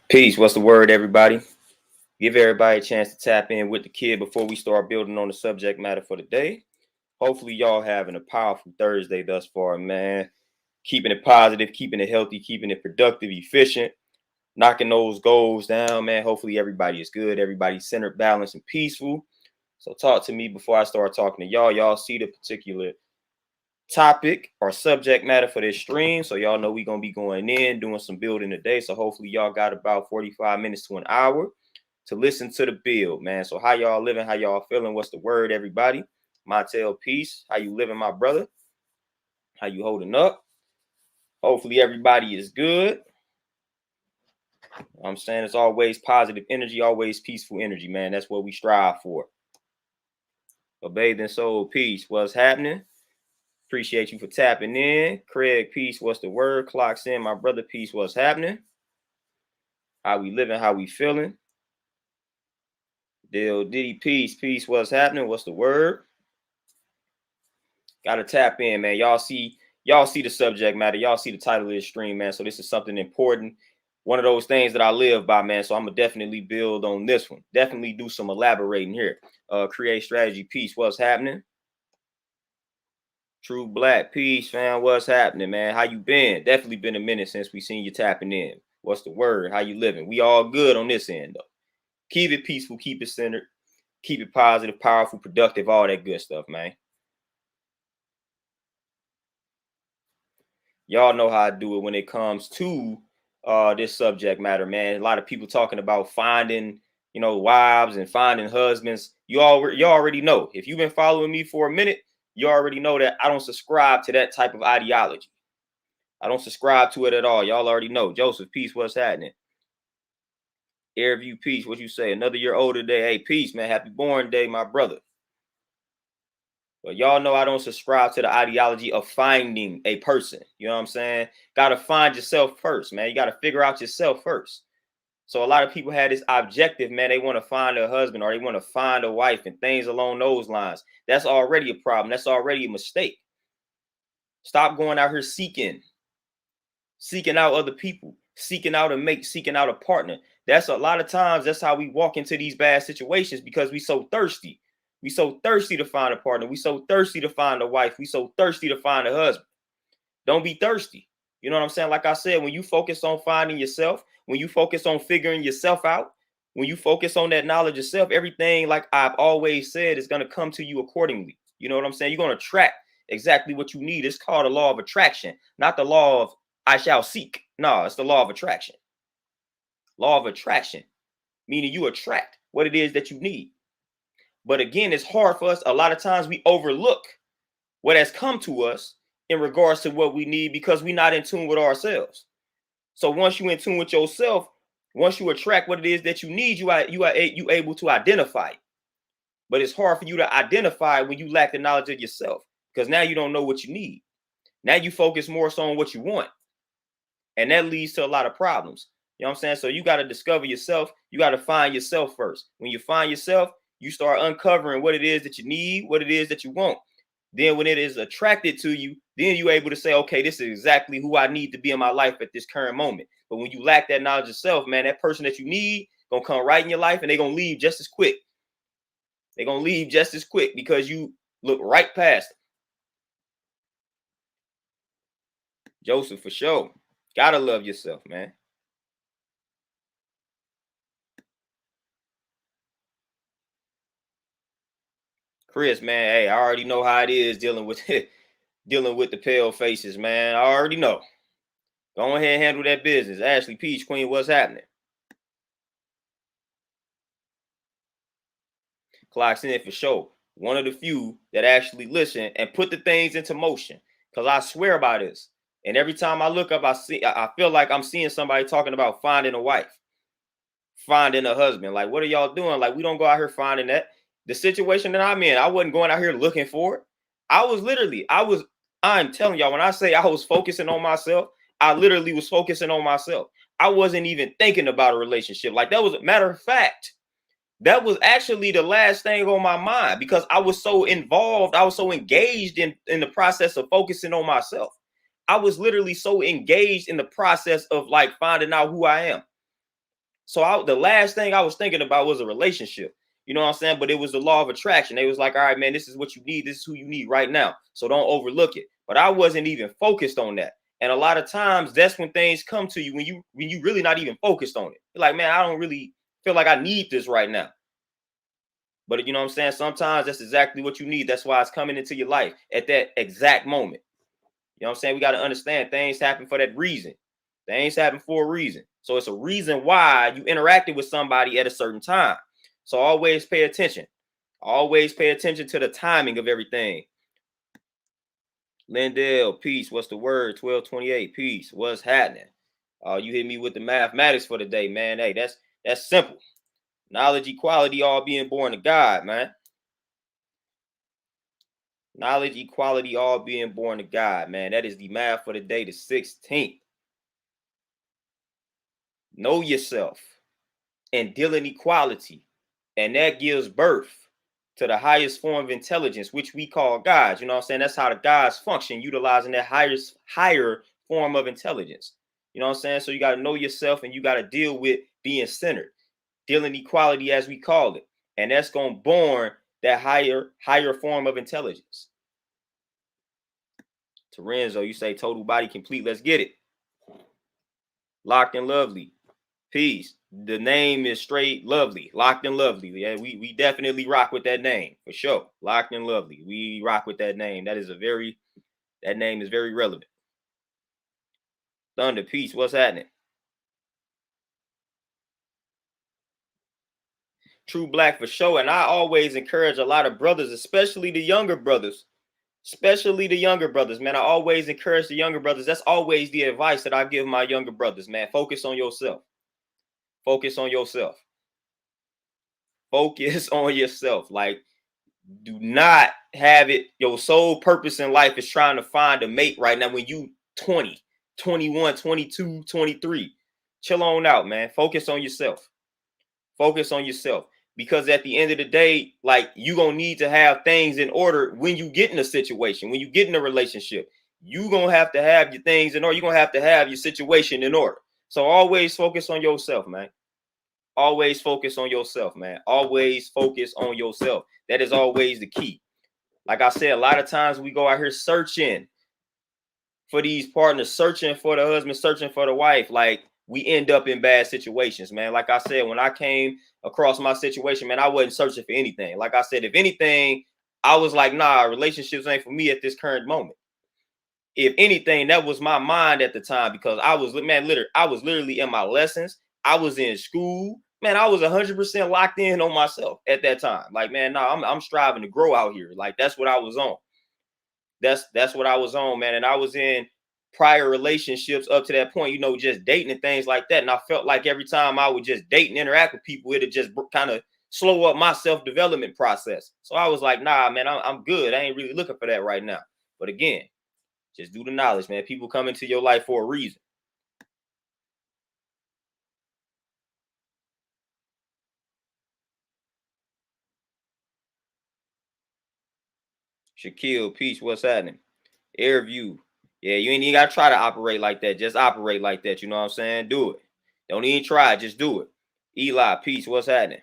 Peace. What's the word, everybody? Give everybody a chance to tap in with the kid before we start building on the subject matter for the day. Hopefully, y'all having a powerful Thursday thus far, man. Keeping it positive, keeping it healthy, keeping it productive, efficient, knocking those goals down, man. Hopefully, everybody is good. Everybody's centered, balanced, and peaceful. So, talk to me before I start talking to y'all. Y'all see the particular topic or subject matter for this stream. So, y'all know we're going to be going in, doing some building today. So, hopefully, y'all got about 45 minutes to an hour to listen to the build, man. So how y'all living? How y'all feeling? What's the word, everybody? Montel, peace. How you living, my brother? How you holding up? Hopefully everybody is good. I'm saying it's always positive energy, always peaceful energy, man. That's what we strive for. A bathing soul, peace. What's happening? Appreciate you for tapping in. Craig, peace. What's the word? Clocks in, my brother, peace. What's happening? How we living? How we feeling? Dill Diddy, peace. Peace. What's happening? What's the word? Gotta tap in, man. Y'all see the subject matter. Y'all see the title of this stream, man. So this is something important. One of those things that I live by, man. So I'm gonna definitely build on this one. Definitely do some elaborating here. Create strategy, peace. What's happening? True Black, peace, fam. What's happening, man? How you been? Definitely been a minute since we seen you tapping in. What's the word? How you living? We all good on this end, though. Keep it peaceful, keep it centered, keep it positive, powerful, productive, all that good stuff, man. Y'all know how I do it when it comes to this subject matter, man. A lot of people talking about finding, wives and finding husbands. You already know. If you've been following me for a minute, you already know that I don't subscribe to that type of ideology. I don't subscribe to it at all. Y'all already know. Joseph, peace. What's happening? Airview, peace. What you say? Another year older day. Hey, peace, man. Happy born day, my brother. But y'all know I don't subscribe to the ideology of finding a person. You know what I'm saying? Got to find yourself first, man. You got to figure out yourself first. So a lot of people had this objective, man. They want to find a husband or they want to find a wife and things along those lines. That's already a problem. That's already a mistake. Stop going out here seeking out other people, seeking out a mate, seeking out a partner. That's a lot of times that's how we walk into these bad situations because we so thirsty. We so thirsty to find a partner. We so thirsty to find a wife. We so thirsty to find a husband. Don't be thirsty. You know what I'm saying? Like I said, when you focus on finding yourself, when you focus on figuring yourself out, when you focus on that knowledge of self, everything, like I've always said, is going to come to you accordingly. You know what I'm saying? You're going to attract exactly what you need. It's called a law of attraction, not the law of I shall seek. No, it's the law of attraction. Law of attraction, meaning you attract what it is that you need. But again, it's hard for us. A lot of times we overlook what has come to us in regards to what we need because we're not in tune with ourselves. So once you're in tune with yourself, once you attract what it is that you need, you able to identify it. But it's hard for you to identify when you lack the knowledge of yourself because now you don't know what you need. Now you focus more so on what you want. And that leads to a lot of problems. You know what I'm saying? So you got to discover yourself. You got to find yourself first. When you find yourself, you start uncovering what it is that you need, what it is that you want. Then when it is attracted to you, then you're able to say, okay, this is exactly who I need to be in my life at this current moment. But when you lack that knowledge of self, man, that person that you need gonna come right in your life and they're gonna leave just as quick. They're gonna leave just as quick because you look right past them. Joseph, for sure. Gotta love yourself, man. Chris, man, hey, I already know how it is dealing with dealing with the pale faces, man. I already know. Go ahead and handle that business. Ashley Peach Queen, what's happening? Clocks in for sure. One of the few that actually listen and put the things into motion. Cause I swear by this. And every time I look up, I feel like I'm seeing somebody talking about finding a wife, finding a husband. Like, what are y'all doing? Like, we don't go out here finding that. The situation that I'm in, I wasn't going out here looking for it. I'm telling y'all, when I say I was focusing on myself, I literally was focusing on myself. I wasn't even thinking about a relationship. Like, that was a matter of fact. That was actually the last thing on my mind because I was so involved. I was so engaged in the process of focusing on myself. I was literally so engaged in the process of like finding out who I am. So the last thing I was thinking about was a relationship. You know what I'm saying? But it was the law of attraction. They was like, all right, man, this is what you need. This is who you need right now. So don't overlook it. But I wasn't even focused on that. And a lot of times that's when things come to you when you really not even focused on it. You're like, man, I don't really feel like I need this right now. But you know what I'm saying? Sometimes that's exactly what you need. That's why it's coming into your life at that exact moment. You know what I'm saying? We got to understand things happen for that reason. Things happen for a reason. So it's a reason why you interacted with somebody at a certain time. So always pay attention. Always pay attention to the timing of everything. Lindell, peace. What's the word? 1228, peace. What's happening? You hit me with the mathematics for the day, man. Hey, that's simple. Knowledge, equality, all being born of God, man. Knowledge, equality, all being born of God, man. That is the math for the day, the 16th. Know yourself and deal in equality. And that gives birth to the highest form of intelligence, which we call God. You know what I'm saying? That's how the gods function, utilizing that higher form of intelligence. You know what I'm saying? So you got to know yourself and you got to deal with being centered, dealing equality as we call it. And that's going to born that higher form of intelligence. Terenzo, you say total body complete. Let's get it. Locked and lovely. Peace. The name is straight lovely. Locked and lovely. Yeah, we definitely rock with that name for sure. Locked and lovely. We rock with that name. That name is very relevant. Thunder, peace. What's happening? True black for sure. And I always encourage a lot of brothers, especially the younger brothers. Man. I always encourage the younger brothers. That's always the advice that I give my younger brothers, man. Focus on yourself. Focus on yourself. Focus on yourself. Like, do not have it. Your sole purpose in life is trying to find a mate right now when you 20, 21, 22, 23. Chill on out, man. Focus on yourself. Focus on yourself. Because at the end of the day, like, you gonna need to have things in order when you get in a situation, when you get in a relationship. You gonna have to have your things in order. You're gonna have to have your situation in order. So always focus on yourself, man. Always focus on yourself, man. Always focus on yourself. That is always the key. Like I said, a lot of times we go out here searching for these partners, searching for the husband, searching for the wife. Like, we end up in bad situations, man. Like I said, when I came across my situation, man, I wasn't searching for anything. Like I said, if anything, I was like, nah, relationships ain't for me at this current moment. If anything, that was my mind at the time, because I was literally in my lessons. I was in school, man. I was 100% locked in on myself at that time. Like, man, nah, I'm striving to grow out here. Like, that's what I was on. That's what I was on, man. And I was in prior relationships up to that point, you know, just dating and things like that. And I felt like every time I would just date and interact with people, it'd just kind of slow up my self-development process. So I was like, nah, man, I'm good. I ain't really looking for that right now. But again, just do the knowledge, man. People come into your life for a reason. Shaquille, peace. What's happening? Airview. Yeah, you ain't even got to try to operate like that. Just operate like that. You know what I'm saying? Do it. Don't even try. Just do it. Eli, peace. What's happening?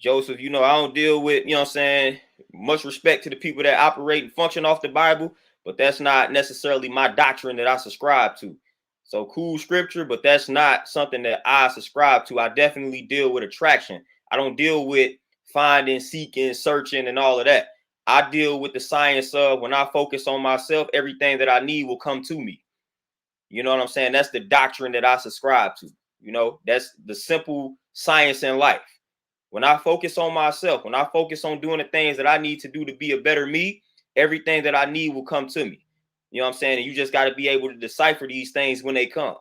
Joseph, you know, I don't deal with, you know what I'm saying, much respect to the people that operate and function off the Bible, but that's not necessarily my doctrine that I subscribe to. So cool scripture, but that's not something that I subscribe to. I definitely deal with attraction. I don't deal with finding, seeking, searching, and all of that. I deal with the science of when I focus on myself, everything that I need will come to me. You know what I'm saying? That's the doctrine that I subscribe to. You know, that's the simple science in life. When I focus on myself, when I focus on doing the things that I need to do to be a better me, everything that I need will come to me. You know what I'm saying? And you just got to be able to decipher these things when they come.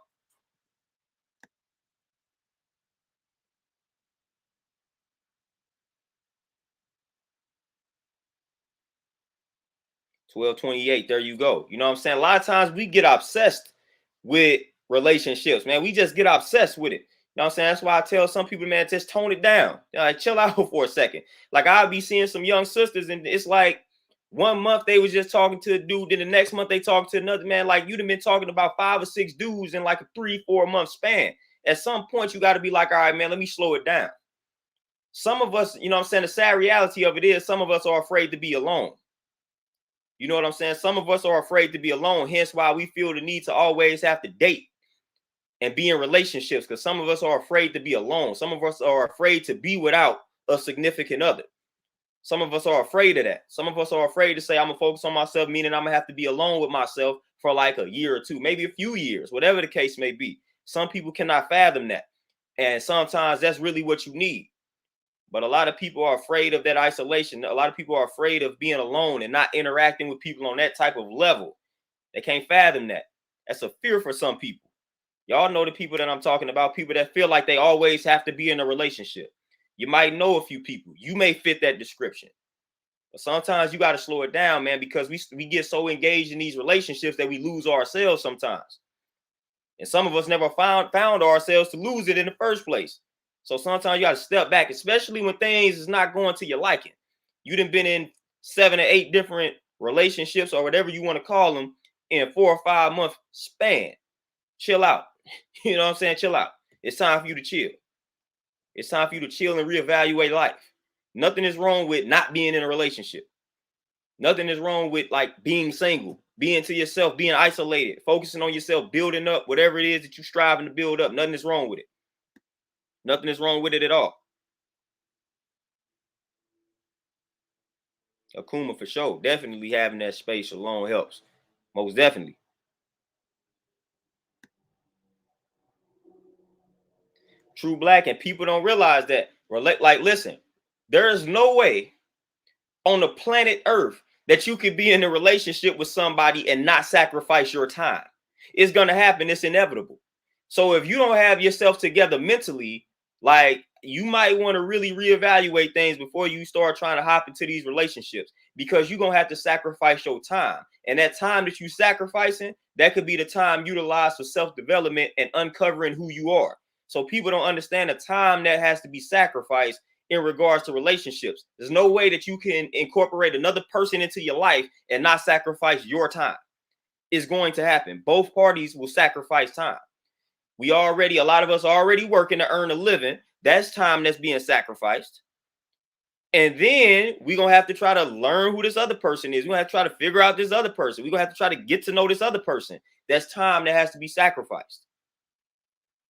1228, there you go. You know what I'm saying? A lot of times we get obsessed with relationships, man. We just get obsessed with it. You know what I'm saying? That's why I tell some people, man, just tone it down. Like, chill out for a second. Like, I'll be seeing some young sisters, and it's like, 1 month they was just talking to a dude, then the next month they talking to another man. Like you'd have been talking about 5 or 6 dudes in like a 3-4 month span. At some point, you got to be like, all right, man, let me slow it down. Some of us, you know what I'm saying? The sad reality of it is some of us are afraid to be alone. You know what I'm saying? Some of us are afraid to be alone. Hence why we feel the need to always have to date and be in relationships, because some of us are afraid to be alone. Some of us are afraid to be without a significant other. Some of us are afraid of that. Some of us are afraid to say, I'm going to focus on myself, meaning I'm going to have to be alone with myself for like a year or two, maybe a few years, whatever the case may be. Some people cannot fathom that. And sometimes that's really what you need. But a lot of people are afraid of that isolation. A lot of people are afraid of being alone and not interacting with people on that type of level. They can't fathom that. That's a fear for some people. Y'all know the people that I'm talking about, people that feel like they always have to be in a relationship. You might know a few people. You may fit that description. But sometimes you got to slow it down, man, because we get so engaged in these relationships that we lose ourselves sometimes. And some of us never found ourselves to lose it in the first place. So sometimes you got to step back, especially when things is not going to your liking. You done been in 7 or 8 different relationships or whatever you want to call them in 4 or 5 month span. Chill out. You know what I'm saying? Chill out. It's time for you to chill. It's time for you to chill and reevaluate life. Nothing is wrong with not being in a relationship. Nothing is wrong with like being single, being to yourself, being isolated, focusing on yourself, building up whatever it is that you're striving to build up. Nothing is wrong with it. Nothing is wrong with it at all. Akuma for sure. Definitely having that space alone helps. Most definitely. True black, and people don't realize that. Like, listen, there is no way on the planet Earth that you could be in a relationship with somebody and not sacrifice your time. It's gonna happen. It's inevitable. So if you don't have yourself together mentally, like you might want to really reevaluate things before you start trying to hop into these relationships, because you're gonna have to sacrifice your time. And that time that you sacrificing, that could be the time utilized for self-development and uncovering who you are. So people don't understand the time that has to be sacrificed in regards to relationships. There's no way that you can incorporate another person into your life and not sacrifice your time. It's going to happen. Both parties will sacrifice time. A lot of us are already working to earn a living. That's time that's being sacrificed. And then we're going to have to try to learn who this other person is. We're going to have to try to figure out this other person. We're going to have to try to get to know this other person. That's time that has to be sacrificed.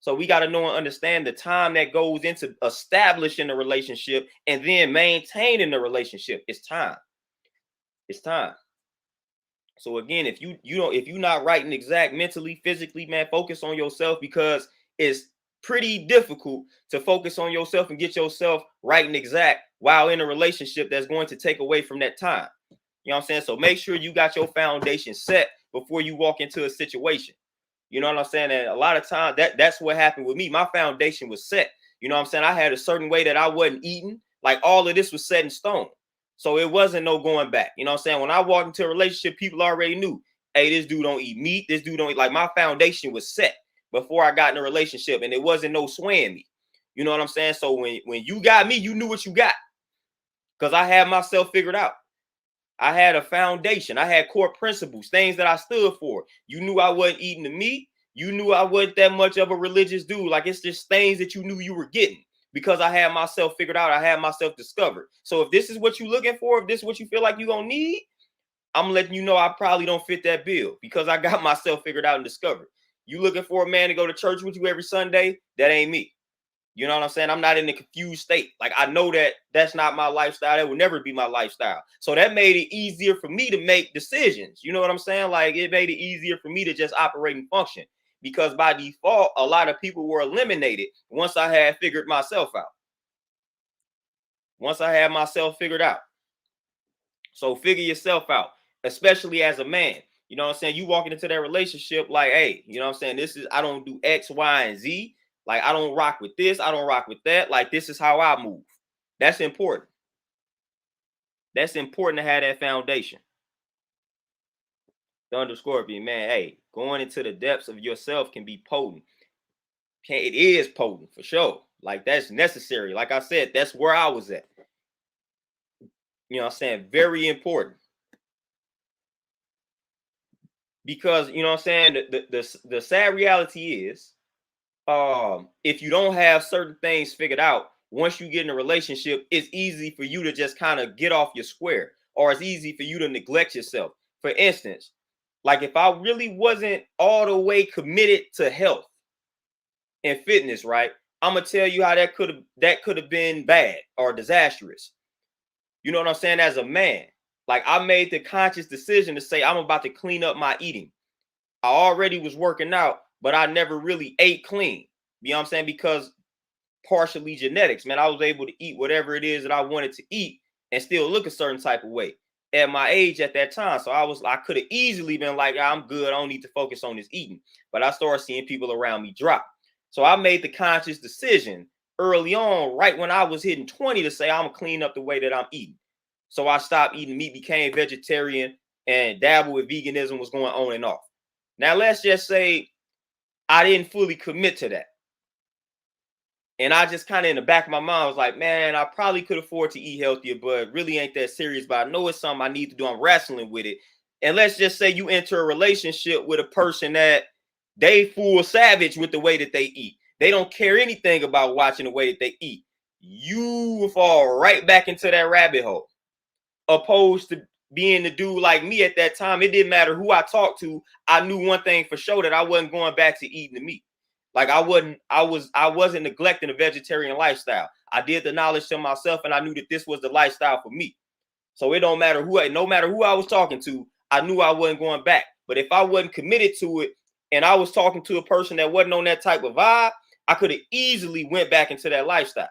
So we got to know and understand the time that goes into establishing a relationship and then maintaining the relationship. It's time. It's time. So again, if you're not right and exact mentally, physically, man, focus on yourself, because it's pretty difficult to focus on yourself and get yourself right and exact while in a relationship that's going to take away from that time. You know what I'm saying? So make sure you got your foundation set before you walk into a situation. You know what I'm saying? And a lot of times that's what happened with me. My foundation was set. You know what I'm saying? I had a certain way that I wasn't eating. Like all of this was set in stone. So it wasn't no going back. You know what I'm saying? When I walked into a relationship, people already knew, hey, this dude don't eat meat. This dude don't eat. Like my foundation was set before I got in a relationship, and it wasn't no swaying me. You know what I'm saying? So when you got me, you knew what you got, because I had myself figured out. I had a foundation. I had core principles, things that I stood for. You knew I wasn't eating the meat. You knew I wasn't that much of a religious dude. Like it's just things that you knew you were getting, because I had myself figured out. I had myself discovered. So if this is what you're looking for, if this is what you feel like you're going to need, I'm letting you know I probably don't fit that bill, because I got myself figured out and discovered. You looking for a man to go to church with you every Sunday? That ain't me. You know what I'm saying? I'm not in a confused state. Like I know that that's not my lifestyle. That will never be my lifestyle. So that made it easier for me to make decisions. You know what I'm saying? Like it made it easier for me to just operate and function, because by default, a lot of people were eliminated once I had figured myself out. Once I had myself figured out. So figure yourself out, especially as a man. You know what I'm saying? You walking into that relationship like, hey, you know what I'm saying? I don't do X, Y, and Z. Like, I don't rock with this. I don't rock with that. Like, this is how I move. That's important. That's important to have that foundation. Thunder Scorpion, man, hey, going into the depths of yourself can be potent. It is potent for sure. Like, that's necessary. Like I said, that's where I was at. You know what I'm saying? Very important. Because you know what I'm saying, the sad reality is, if you don't have certain things figured out, once you get in a relationship, it's easy for you to just kind of get off your square, or it's easy for you to neglect yourself. For instance, like if I really wasn't all the way committed to health and fitness, right? I'm gonna tell you how that could have been bad or disastrous. You know what I'm saying? As a man, like I made the conscious decision to say I'm about to clean up my eating. I already was working out, but I never really ate clean. You know what I'm saying? Because partially genetics, man. I was able to eat whatever it is that I wanted to eat and still look a certain type of way at my age at that time. So I could have easily been like, I'm good. I don't need to focus on this eating. But I started seeing people around me drop. So I made the conscious decision early on, right when I was hitting 20, to say I'm gonna clean up the way that I'm eating. So I stopped eating meat, became vegetarian, and dabble with veganism, was going on and off. Now let's just say I didn't fully commit to that. And I just kind of in the back of my mind was like, man, I probably could afford to eat healthier, but really ain't that serious. But I know it's something I need to do. I'm wrestling with it. And let's just say you enter a relationship with a person that they full savage with the way that they eat. They don't care anything about watching the way that they eat. You fall right back into that rabbit hole. Opposed to being the dude like me at that time, it didn't matter who I talked to. I knew one thing for sure, that I wasn't going back to eating the meat. Like I wasn't neglecting the vegetarian lifestyle. I did the knowledge to myself, and I knew that this was the lifestyle for me. So it don't matter no matter who I was talking to, I knew I wasn't going back. But if I wasn't committed to it, and I was talking to a person that wasn't on that type of vibe, I could have easily went back into that lifestyle.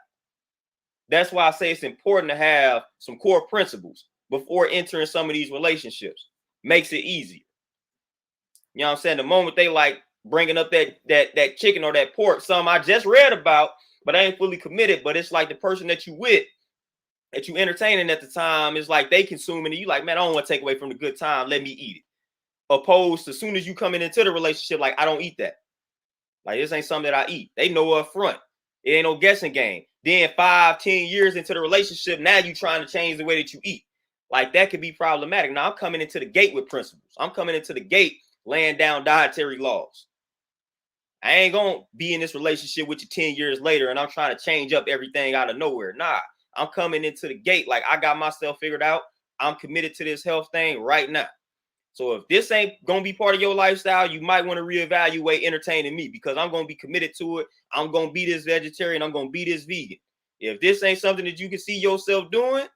That's why I say it's important to have some core principles before entering some of these relationships. Makes it easier. You know what I'm saying? The moment they like bringing up that chicken or that pork, some I just read about, but I ain't fully committed. But it's like the person that you with, that you entertaining at the time, is like they consuming it. You like, man, I don't want to take away from the good time. Let me eat it. Opposed to as soon as you coming into the relationship, like I don't eat that. Like this ain't something that I eat. They know up front. It ain't no guessing game. Then 5-10 years into the relationship, now you trying to change the way that you eat. Like that could be problematic. Now I'm coming into the gate with principles. I'm coming into the gate laying down dietary laws. I ain't gonna be in this relationship with you 10 years later and I'm trying to change up everything out of nowhere. Nah, I'm coming into the gate like I got myself figured out. I'm committed to this health thing right now. So if this ain't gonna be part of your lifestyle, you might want to reevaluate entertaining me, because I'm gonna be committed to it. I'm gonna be this vegetarian. I'm gonna be this vegan. If this ain't something that you can see yourself doing,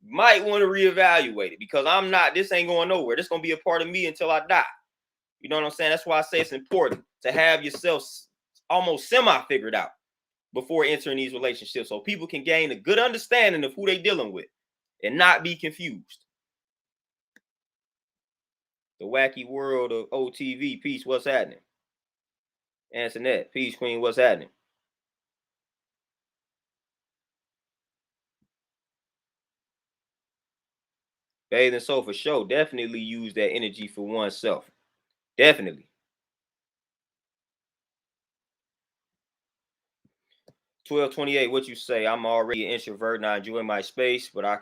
you might want to reevaluate it, because I'm not. This ain't going nowhere. This gonna be a part of me until I die. You know what I'm saying? That's why I say it's important to have yourself almost semi figured out before entering these relationships, so people can gain a good understanding of who they dealing with and not be confused. The wacky world of OTV. Peace, what's happening? Antoinette, peace, queen, what's happening? Bathing soul for sure. Definitely use that energy for oneself. Definitely. 1228, what you say? I'm already an introvert and I enjoy my space, but I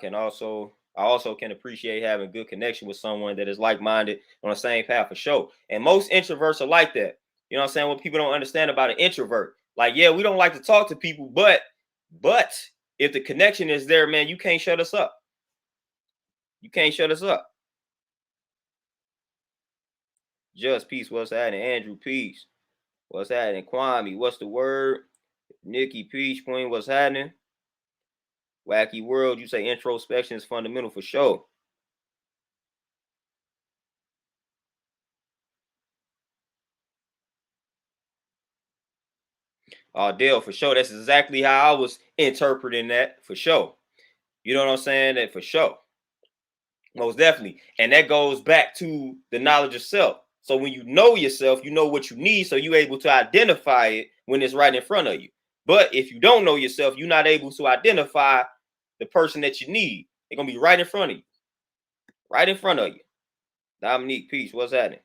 also can appreciate having good connection with someone that is like-minded on the same path for sure. And most introverts are like that. You know what I'm saying? What people don't understand about an introvert. Like, yeah, we don't like to talk to people, but if the connection is there, man, you can't shut us up. You can't shut us up. Just peace, what's happening? Andrew, peace. What's happening? Kwame, what's the word? Nikki, peace, queen, what's happening? Wacky world, you say introspection is fundamental for sure. Dale, for sure. That's exactly how I was interpreting that, for sure. You know what I'm saying? That for sure. Most definitely. And that goes back to the knowledge of self. So when you know yourself, you know what you need, so you're able to identify it when it's right in front of you. But if you don't know yourself, you're not able to identify the person that you need. They're going to be right in front of you. Right in front of you. Dominique, peace. What's happening?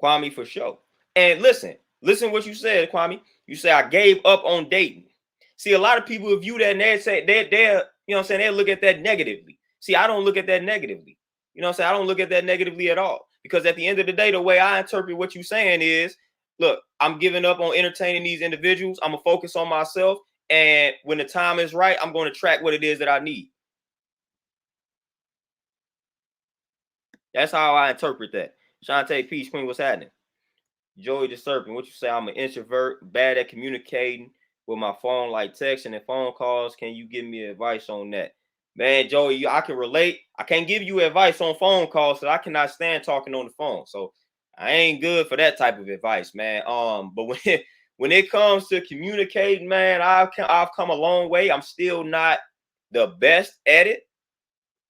Kwame, for sure. And listen what you said, Kwame. You say I gave up on dating. See, a lot of people view that and they say they're you know what I'm saying, they look at that negatively. See, I don't look at that negatively. You know what I'm saying? I don't look at that negatively at all. Because at the end of the day, the way I interpret what you're saying is, look, I'm giving up on entertaining these individuals. I'm going to focus on myself. And when the time is right, I'm going to track what it is that I need. That's how I interpret that. Shantae Peace Queen, what's happening? Joey the Serpent, what you say? I'm an introvert, bad at communicating with my phone, like texting and phone calls. Can you give me advice on that? Man, Joey, I can relate. I can't give you advice on phone calls, so I cannot stand talking on the phone. So I ain't good for that type of advice, man. But when it comes to communicating, man, I've come a long way. I'm still not the best at it.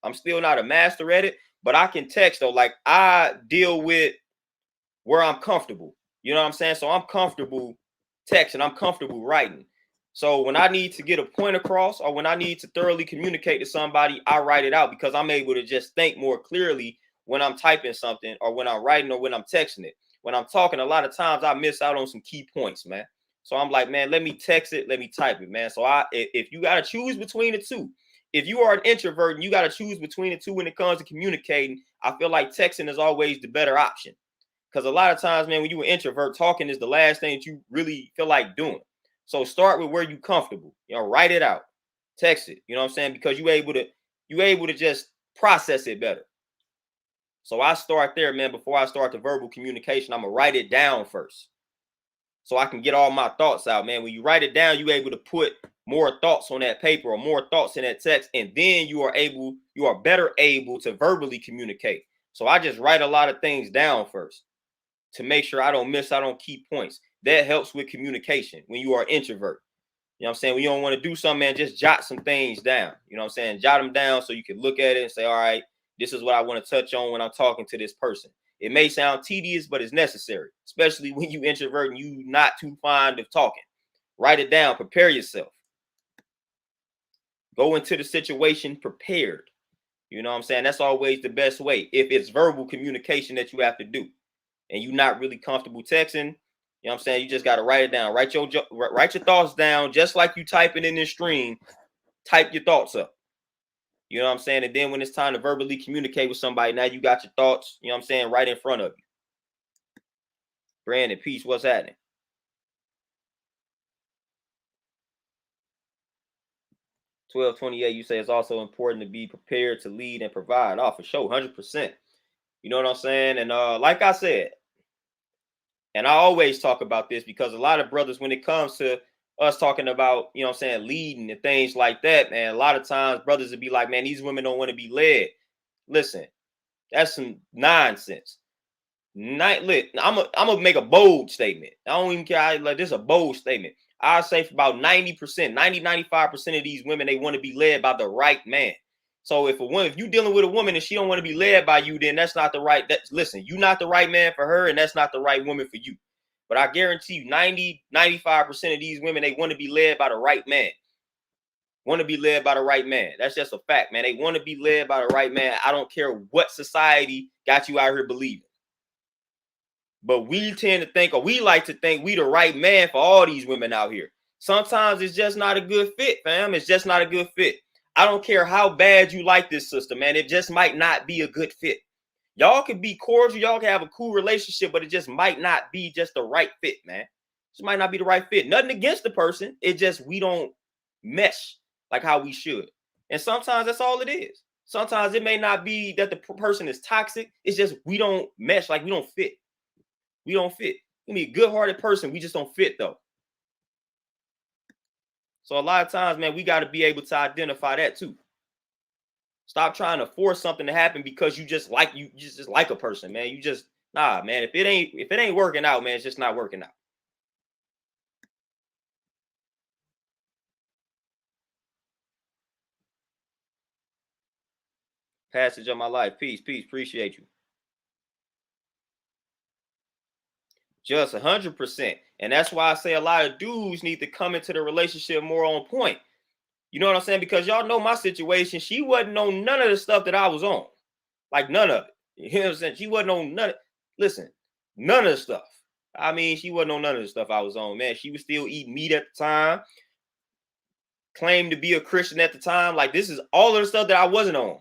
I'm still not a master at it, but I can text though. Like I deal with where I'm comfortable. You know what I'm saying? So I'm comfortable texting, I'm comfortable writing. So when I need to get a point across or when I need to thoroughly communicate to somebody, I write it out because I'm able to just think more clearly when I'm typing something or when I'm writing or when I'm texting it. When I'm talking, a lot of times I miss out on some key points, man. So I'm like, man, let me text it, let me type it, man. So if you got to choose between the two, if you are an introvert and you got to choose between the two when it comes to communicating, I feel like texting is always the better option. Because a lot of times, man, when you're an introvert, talking is the last thing that you really feel like doing. So start with where you're comfortable. You know, write it out, text it. You know what I'm saying? Because you're able to just process it better. So I start there, man. Before I start the verbal communication, I'm gonna write it down first, so I can get all my thoughts out, man. When you write it down, you're able to put more thoughts on that paper or more thoughts in that text, and then you are better able to verbally communicate. So I just write a lot of things down first to make sure I don't miss out on key points. That helps with communication when you are an introvert. You know what I'm saying? When you don't want to do something, man, just jot some things down. You know what I'm saying? Jot them down so you can look at it and say, all right, this is what I want to touch on when I'm talking to this person. It may sound tedious, but it's necessary, especially when you introvert and you not too fond of talking. Write it down. Prepare yourself. Go into the situation prepared. You know what I'm saying? That's always the best way. If it's verbal communication that you have to do and you're not really comfortable texting, you know what I'm saying? You just got to write it down. Write your thoughts down just like you type it in this stream. Type your thoughts up. You know what I'm saying? And then when it's time to verbally communicate with somebody, now you got your thoughts, you know what I'm saying, right in front of you. Brandon, peace, what's happening? 1228, you say it's also important to be prepared to lead and provide. Oh, for sure, 100%. You know what I'm saying? And like I said, and I always talk about this because a lot of brothers, when it comes to us talking about, you know what I'm saying, leading and things like that, man, a lot of times brothers would be like, man, these women don't want to be led. Listen, that's some nonsense. I'm gonna make a bold statement. I don't even care. Like, this is a bold statement. I say for about 90%, 95% of these women, they want to be led by the right man. So if you're dealing with a woman and she don't want to be led by you, then that's not the right. Listen, you're not the right man for her, and that's not the right woman for you. But I guarantee you, 95% of these women, they want to be led by the right man. Want to be led by the right man. That's just a fact, man. They want to be led by the right man. I don't care what society got you out here believing. But we tend to think, or we like to think, we the right man for all these women out here. Sometimes it's just not a good fit, fam. It's just not a good fit. I don't care how bad you like this sister, man. It just might not be a good fit. Y'all can be cordial, y'all can have a cool relationship, but it just might not be just the right fit, man. It might not be the right fit. Nothing against the person. It just, we don't mesh like how we should. And sometimes that's all it is. Sometimes it may not be that the person is toxic. It's just we don't mesh, like we don't fit. We don't fit. You need a good-hearted person. We just don't fit, though. So a lot of times, man, we got to be able to identify that too. Stop trying to force something to happen because you just like a person, man. You just man. If it ain't working out, man, it's just not working out. Passage of my life. Peace, peace. Appreciate you. Just 100%. And that's why I say a lot of dudes need to come into the relationship more on point. You know what I'm saying? Because y'all know my situation. She wasn't on none of the stuff that I was on. Like none of it. You know what I'm saying? She wasn't on none. Listen, none of the stuff. I mean, she wasn't on none of the stuff I was on, man. She was still eating meat at the time. Claimed to be a Christian at the time. Like, this is all of the stuff that I wasn't on.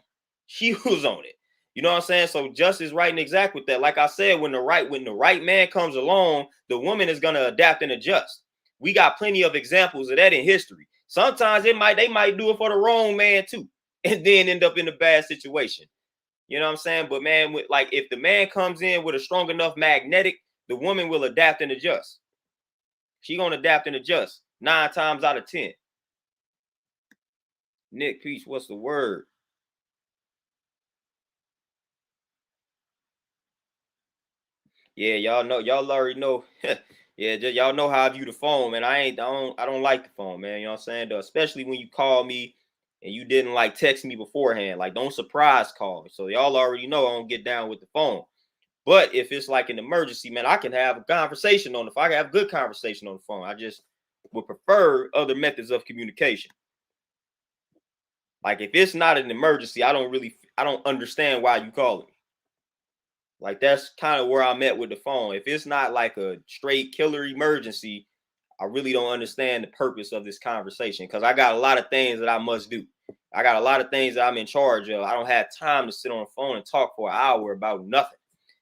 She was on it. You know what I'm saying? So just is right and exact with that. Like I said, when the right man comes along, the woman is gonna adapt and adjust. We got plenty of examples of that in history. Sometimes they might do it for the wrong man too, and then end up in a bad situation. You know what I'm saying? But man, like if the man comes in with a strong enough magnetic, the woman will adapt and adjust. She gonna adapt and adjust 9 times out of 10. Nick Peace, what's the word? Yeah, y'all already know. Yeah, y'all know how I view the phone, man. I don't like the phone, man. You know what I'm saying? Especially when you call me and you didn't like text me beforehand. Like, don't surprise call me. So y'all already know I don't get down with the phone. But if it's like an emergency, man, I can have a conversation on the phone. I can have good conversation on the phone. I just would prefer other methods of communication. Like if it's not an emergency, I don't understand why you calling me. Like that's kind of where I'm at with the phone. If it's not like a straight killer emergency, I really don't understand the purpose of this conversation because I got a lot of things that I must do. I got a lot of things that I'm in charge of. I don't have time to sit on the phone and talk for an hour about nothing.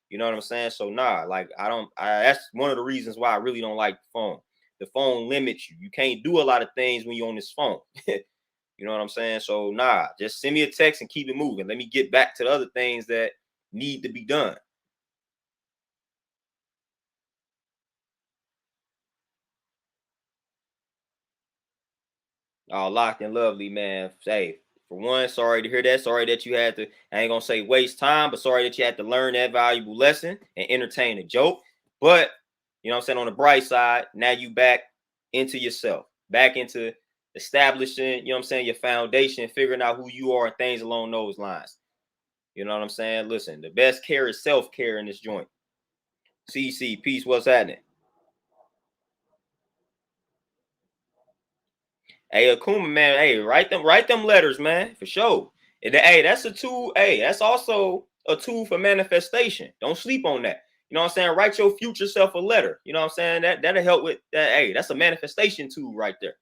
You know what I'm saying? So nah, like that's one of the reasons why I really don't like the phone. The phone limits you. You can't do a lot of things when you're on this phone. You know what I'm saying? So nah, just send me a text and keep it moving. Let me get back to the other things that need to be done. Oh, locked and lovely, man. Hey, for one, sorry to hear that. Sorry that you had to, I ain't gonna say waste time, but sorry that you had to learn that valuable lesson and entertain a joke. But you know what I'm saying, on the bright side, now you back into yourself, back into establishing, you know what I'm saying, your foundation, figuring out who you are and things along those lines. You know what I'm saying? Listen, the best care is self-care in this joint. CC, peace, what's happening? Hey, Akuma, man, hey, write them letters, man, for sure. And hey, that's a tool. Hey, that's also a tool for manifestation. Don't sleep on that. You know what I'm saying? Write your future self a letter. You know what I'm saying? That'll help with that. Hey, that's a manifestation tool right there.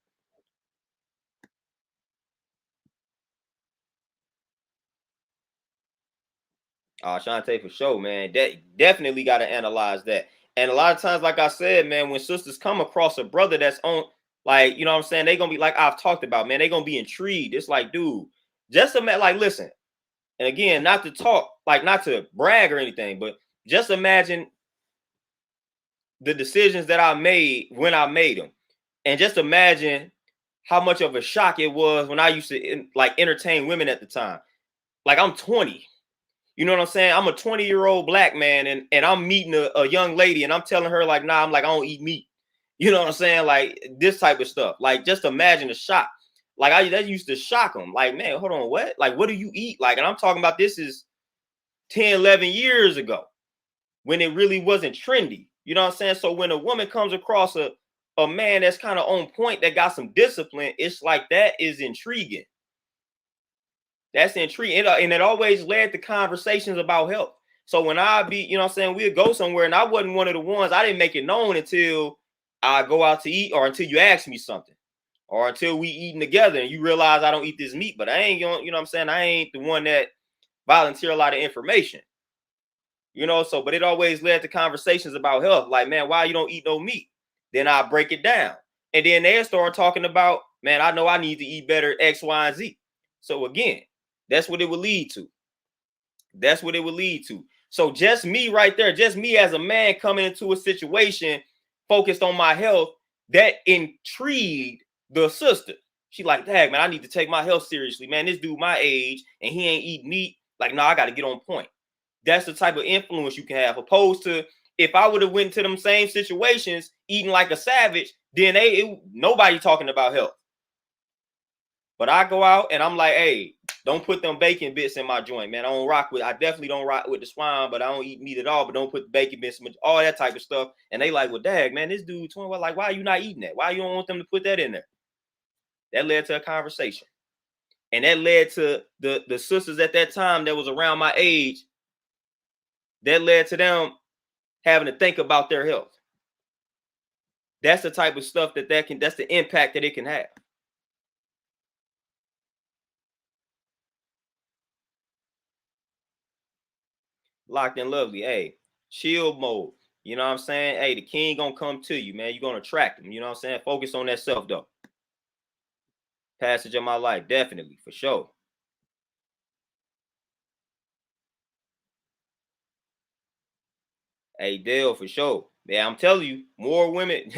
Shantae, for sure, man. That definitely got to analyze that. And a lot of times, like I said, man, when sisters come across a brother that's on, like, you know what I'm saying, they gonna be like I've talked about, man, they gonna be intrigued. It's like, dude, just like, listen. And again, not to talk, like not to brag or anything, but just imagine the decisions that I made when I made them. And just imagine how much of a shock it was when I used to like entertain women at the time. Like I'm 20. You know what I'm saying? I'm a 20-year-old black man and I'm meeting a young lady and I'm telling her like, nah, I'm like, I don't eat meat. You know what I'm saying? Like this type of stuff. Like just imagine the shock. Like that used to shock them. Like, man, hold on, what? Like, what do you eat? Like, and I'm talking about this is 10, 11 years ago when it really wasn't trendy. You know what I'm saying? So when a woman comes across a man that's kind of on point that got some discipline, it's like that is intriguing. That's intriguing. And it always led to conversations about health. So when I be, you know what I'm saying, we'd go somewhere and I wasn't one of the ones, I didn't make it known until I go out to eat or until you ask me something or until we eating together and you realize I don't eat this meat, but I ain't going, you know what I'm saying? I ain't the one that volunteer a lot of information. You know, so but it always led to conversations about health. Like, man, why you don't eat no meat? Then I break it down. And then they start talking about, man, I know I need to eat better X, Y, and Z. So again, that's what it would lead to. That's what it would lead to. So just me right there, just me as a man coming into a situation focused on my health, that intrigued the sister. She like, dang, man, I need to take my health seriously, man. This dude my age and he ain't eat meat. Like, no, I got to get on point. That's the type of influence you can have. Opposed to if I would have went to them same situations eating like a savage, then nobody talking about health. But I go out and I'm like, hey, don't put them bacon bits in my joint, man. I definitely don't rock with the swine, but I don't eat meat at all. But don't put the bacon bits, all that type of stuff. And they like, well, dag, man, this dude 21, like, why are you not eating that? Why you don't want them to put that in there? That led to a conversation. And that led to the sisters at that time that was around my age. That led to them having to think about their health. That's the type of stuff that's the impact that it can have. Locked and lovely. Hey, chill mode. You know what I'm saying? Hey, the king gonna come to you, man. You're gonna attract him. You know what I'm saying? Focus on that self though. Passage of my life, definitely, for sure. Hey, Dale, for sure. Yeah, I'm telling you, more women,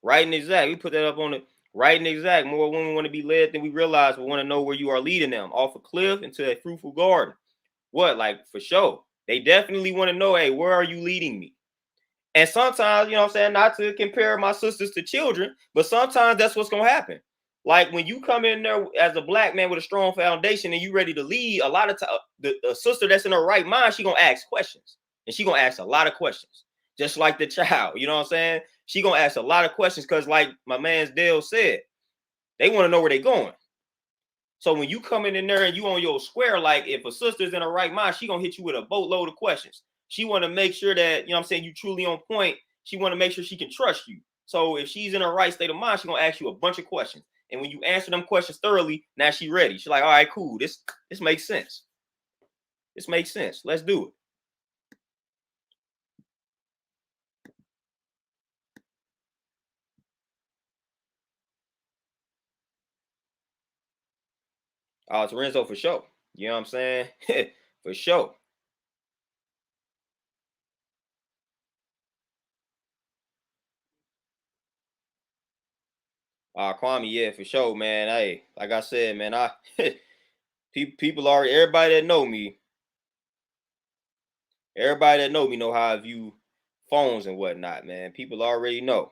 right and exact. We put that up on the right and exact. More women want to be led than we realize. We want to know where you are leading them off a cliff into a fruitful garden. What, like, for sure. They definitely want to know, hey, where are you leading me? And sometimes, you know what I'm saying, not to compare my sisters to children, but sometimes that's what's going to happen. Like when you come in there as a black man with a strong foundation and you ready to lead, a lot of times the sister that's in her right mind, she going to ask questions. And she going to ask a lot of questions. Just like the child, you know what I'm saying? She going to ask a lot of questions because like my man's Dale said, they want to know where they going. So when you coming in there and you on your square, like if a sister's in her right mind, she gonna hit you with a boatload of questions. She want to make sure that, you know what I'm saying, you truly on point. She want to make sure she can trust you. So if she's in her right state of mind, she gonna ask you a bunch of questions. And when you answer them questions thoroughly, now she ready. She's like, all right, cool. This makes sense. This makes sense. Let's do it. It's Renzo for sure. You know what I'm saying? For sure. Kwame, yeah, for sure, man. Hey, like I said, man, people already, everybody that know me know how I view phones and whatnot, man. People already know.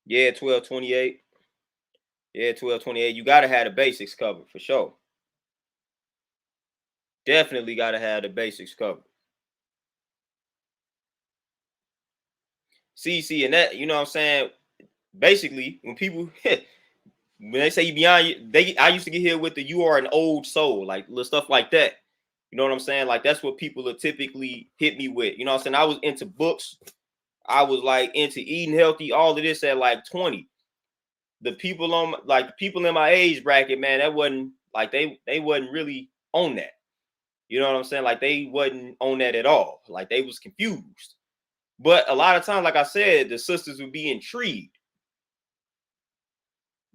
Yeah, 1228. Yeah, 1228. You gotta have the basics covered for sure. Definitely gotta have the basics covered. See, and that, you know what I'm saying? Basically, when people when they say you beyond I used to get here with the you are an old soul, like little stuff like that. You know what I'm saying? Like that's what people are typically hit me with. You know what I'm saying? I was into books. I was like into eating healthy, all of this at like 20. The people on like the people in my age bracket, man, that wasn't like they wasn't really on that. You know what I'm saying? Like they wasn't on that at all. Like they was confused. But a lot of times, like I said, the sisters would be intrigued.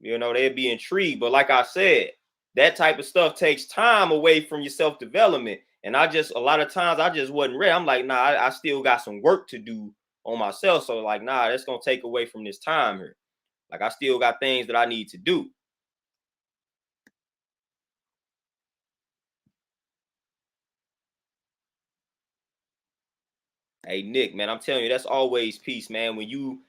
You know, they'd be intrigued. But like I said, that type of stuff takes time away from your self development. And I just a lot of times I just wasn't ready. I'm like, nah, I still got some work to do on myself. So like, nah, that's gonna take away from this time here. Like I still got things that I need to do. Hey Nick, man, I'm telling you, that's always peace, man. When you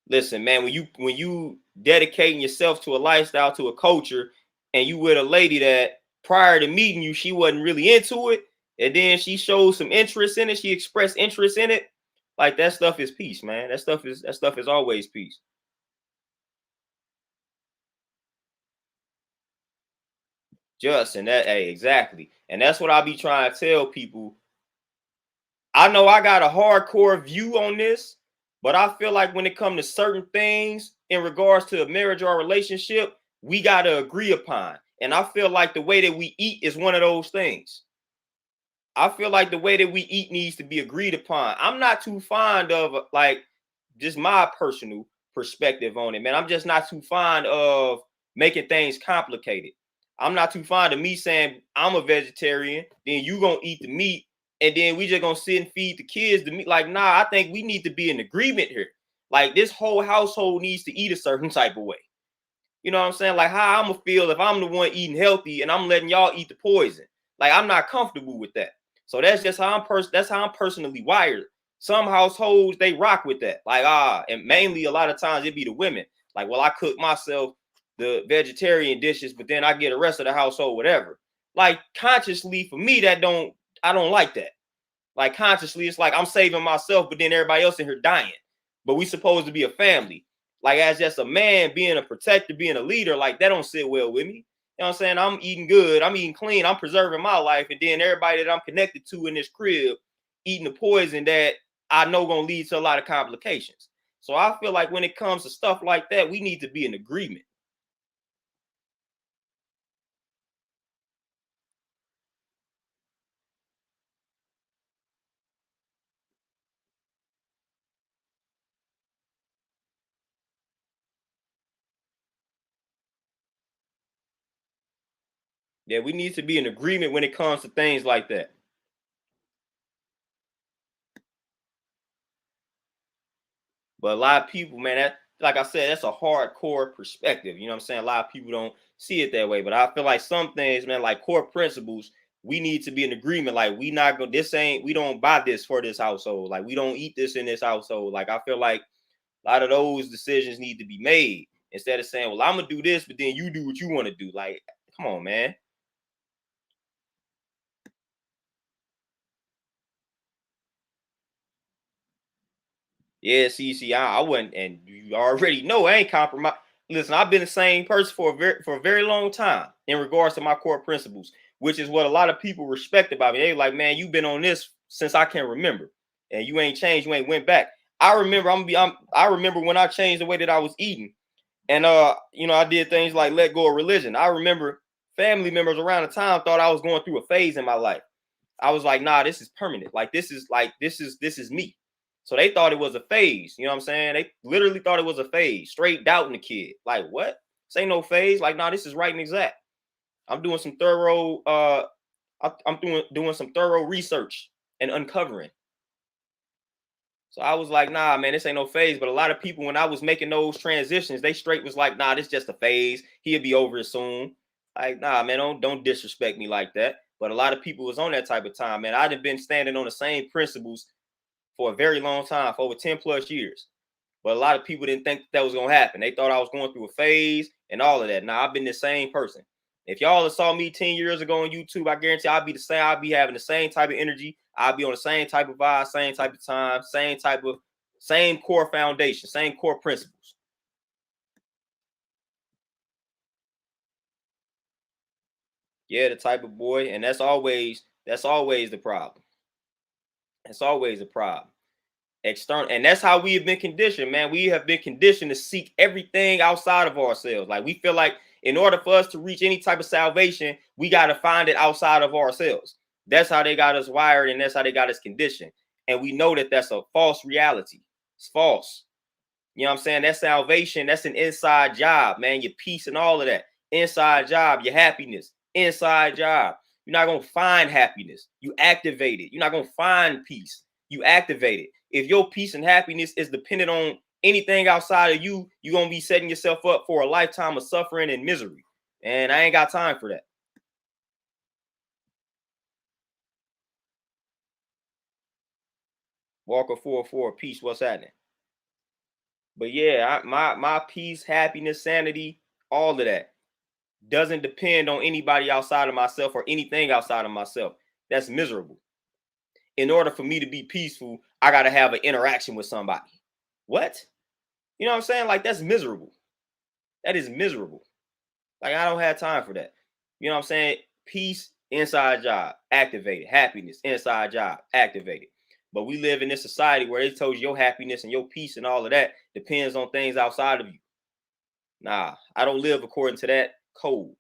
listen, man, when you dedicating yourself to a lifestyle, to a culture, and you with a lady that prior to meeting you, she wasn't really into it, and then she showed some interest in it, she expressed interest in it, like that stuff is peace, man. That stuff is always peace. Just and that, hey, exactly. And that's what I be trying to tell people. I know I got a hardcore view on this, but I feel like when it comes to certain things in regards to a marriage or a relationship, we got to agree upon. And I feel like the way that we eat is one of those things. I feel like the way that we eat needs to be agreed upon. I'm not too fond of like just my personal perspective on it, man. I'm just not too fond of making things complicated. I'm not too fond of me saying I'm a vegetarian, then you gonna eat the meat, and then we just gonna sit and feed the kids the meat. Like, nah, I think we need to be in agreement here. Like this whole household needs to eat a certain type of way. You know what I'm saying? Like how I'm gonna feel if I'm the one eating healthy and I'm letting y'all eat the poison. Like I'm not comfortable with that. So that's just how that's how I'm personally wired. Some households they rock with that. Like and mainly a lot of times it be the women. Like, well, I cook myself the vegetarian dishes, but then I get the rest of the household, whatever. Like consciously for me, I don't like that. Like consciously, it's like I'm saving myself, but then everybody else in here dying. But we supposed to be a family. Like as just a man being a protector, being a leader, like that don't sit well with me. You know what I'm saying? I'm eating good, I'm eating clean, I'm preserving my life, and then everybody that I'm connected to in this crib eating the poison that I know gonna lead to a lot of complications. So I feel like when it comes to stuff like that, we need to be in agreement. Yeah, we need to be in agreement when it comes to things like that. But a lot of people, man, that like I said, that's a hardcore perspective. You know what I'm saying? A lot of people don't see it that way. But I feel like some things, man, like core principles, we need to be in agreement. Like we not gonna this ain't we don't buy this for this household. Like we don't eat this in this household. Like I feel like a lot of those decisions need to be made instead of saying, well, I'm gonna do this, but then you do what you want to do. Like, come on, man. Yeah, see, I wouldn't, and you already know I ain't compromise. Listen, I've been the same person for a very long time in regards to my core principles, which is what a lot of people respect about me. They like, man, you've been on this since I can remember, and you ain't changed, you ain't went back. I remember, I remember when I changed the way that I was eating, and I did things like let go of religion. I remember family members around the time thought I was going through a phase in my life. I was like, nah, this is permanent. This is me. So they thought it was a phase. You know what I'm saying? They literally thought it was a phase. Straight doubting the kid. Like, what? This ain't no phase. Like, nah, this is right and exact. I'm doing some thorough I'm doing some thorough research and uncovering. So I was like, nah, man, this ain't no phase. But a lot of people, when I was making those transitions, they straight was like, nah, this just a phase. He'll be over it soon. Like, nah, man, don't disrespect me like that. But a lot of people was on that type of time, man. I'd have been standing on the same principles for a very long time, for over 10 plus years. But a lot of people didn't think that was gonna happen. They thought I was going through a phase and all of that. Now I've been the same person. If y'all saw me 10 years ago on YouTube, I guarantee I'll be the same. I'll be having the same type of energy. I'll be on the same type of vibe, same type of time, same core foundation, same core principles. Yeah, the type of boy, and that's always the problem. That's always the problem. External, and that's how we have been conditioned, man. We have been conditioned to seek everything outside of ourselves. Like we feel like in order for us to reach any type of salvation, we got to find it outside of ourselves. That's how they got us wired, and that's how they got us conditioned. And we know that that's a false reality. It's false. You know what I'm saying? That salvation, that's an inside job, man. Your peace and all of that. Inside job, your happiness, inside job. You're not going to find happiness. You activate it. You're not going to find peace. You activate it. If your peace and happiness is dependent on anything outside of you, you're going to be setting yourself up for a lifetime of suffering and misery. And I ain't got time for that. Walker 404, peace. What's happening? But yeah, my peace, happiness, sanity, all of that doesn't depend on anybody outside of myself or anything outside of myself. That's miserable. In order for me to be peaceful, I got to have an interaction with somebody. What? You know what I'm saying? Like, that's miserable. That is miserable. Like, I don't have time for that. You know what I'm saying? Peace, inside job, activated. Happiness, inside job, activated. But we live in this society where they told you your happiness and your peace and all of that depends on things outside of you. Nah, I don't live according to that code.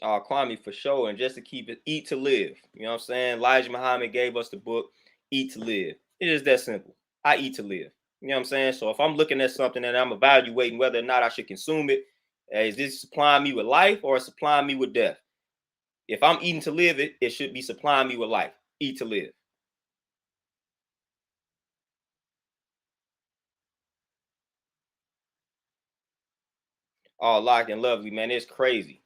Kwame, for sure. And just to keep it, eat to live. You know what I'm saying? Elijah Muhammad gave us the book, Eat to Live. It is that simple. I eat to live. You know what I'm saying? So if I'm looking at something and I'm evaluating whether or not I should consume it, is this supplying me with life or supplying me with death? If I'm eating to live it should be supplying me with life. Eat to live. Oh, locked and lovely, man. It's crazy.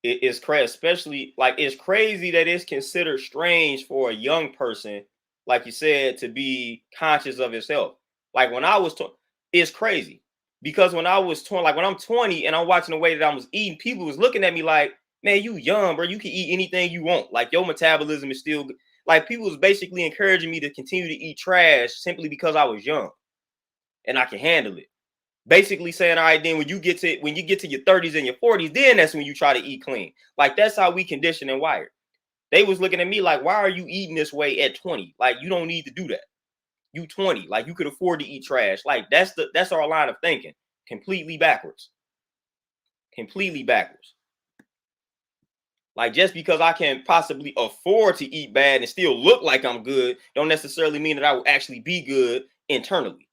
It's crazy, especially like it's crazy that it's considered strange for a young person, like you said, to be conscious of his health. Like when I was, it's crazy because when I was 20, like when I'm 20 and I'm watching the way that I was eating, people was looking at me like, man, you young, bro. You can eat anything you want. Like your metabolism is still good. Like people was basically encouraging me to continue to eat trash simply because I was young and I can handle it. Basically saying, all right, then when you get to your 30s and your 40s, then that's when you try to eat clean. Like, that's how we conditioned and wired. They was looking at me like, why are you eating this way at 20? Like, you don't need to do that. You 20, like you could afford to eat trash. Like, that's our line of thinking. Completely backwards. Completely backwards. Like, just because I can possibly afford to eat bad and still look like I'm good, don't necessarily mean that I will actually be good internally.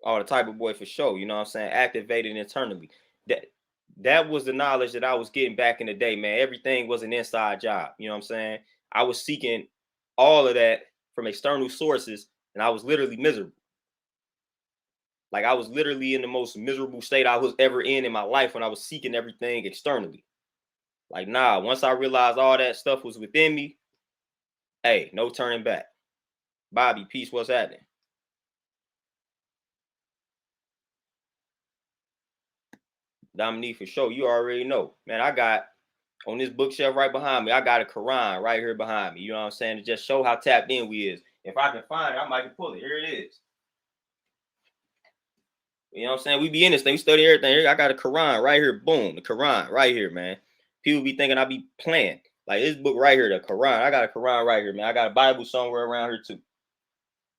Oh, the type of boy for sure. You know what I'm saying? Activated internally. That was the knowledge that I was getting back in the day, man. Everything was an inside job. You know what I'm saying? I was seeking all of that from external sources, and I was literally miserable. Like, I was literally in the most miserable state I was ever in my life when I was seeking everything externally. Like, nah, once I realized all that stuff was within me, hey, no turning back. Bobby, peace, what's happening? Dominique, for sure. You already know. Man, I got on this bookshelf right behind me, I got a Quran right here behind me. You know what I'm saying? To just show how tapped in we is. If I can find it, I might pull it. Here it is. You know what I'm saying? We be in this thing. We study everything. I got a Quran right here. Boom. The Quran right here, man. People be thinking I be playing. Like, this book right here, the Quran. I got a Quran right here, man. I got a Bible somewhere around here too.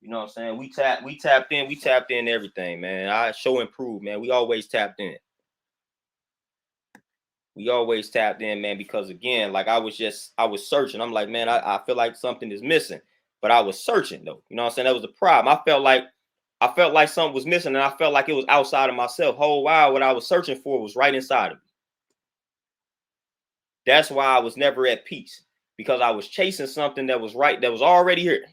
You know what I'm saying? We tapped in everything, man. I show and prove, man. We always tapped in. We always tapped in, man, because again, like I was searching. I'm like, man, I feel like something is missing. But I was searching though. You know what I'm saying? That was the problem. I felt like something was missing, and I felt like it was outside of myself. Whole while what I was searching for was right inside of me. That's why I was never at peace, because I was chasing something that was right, that was already here.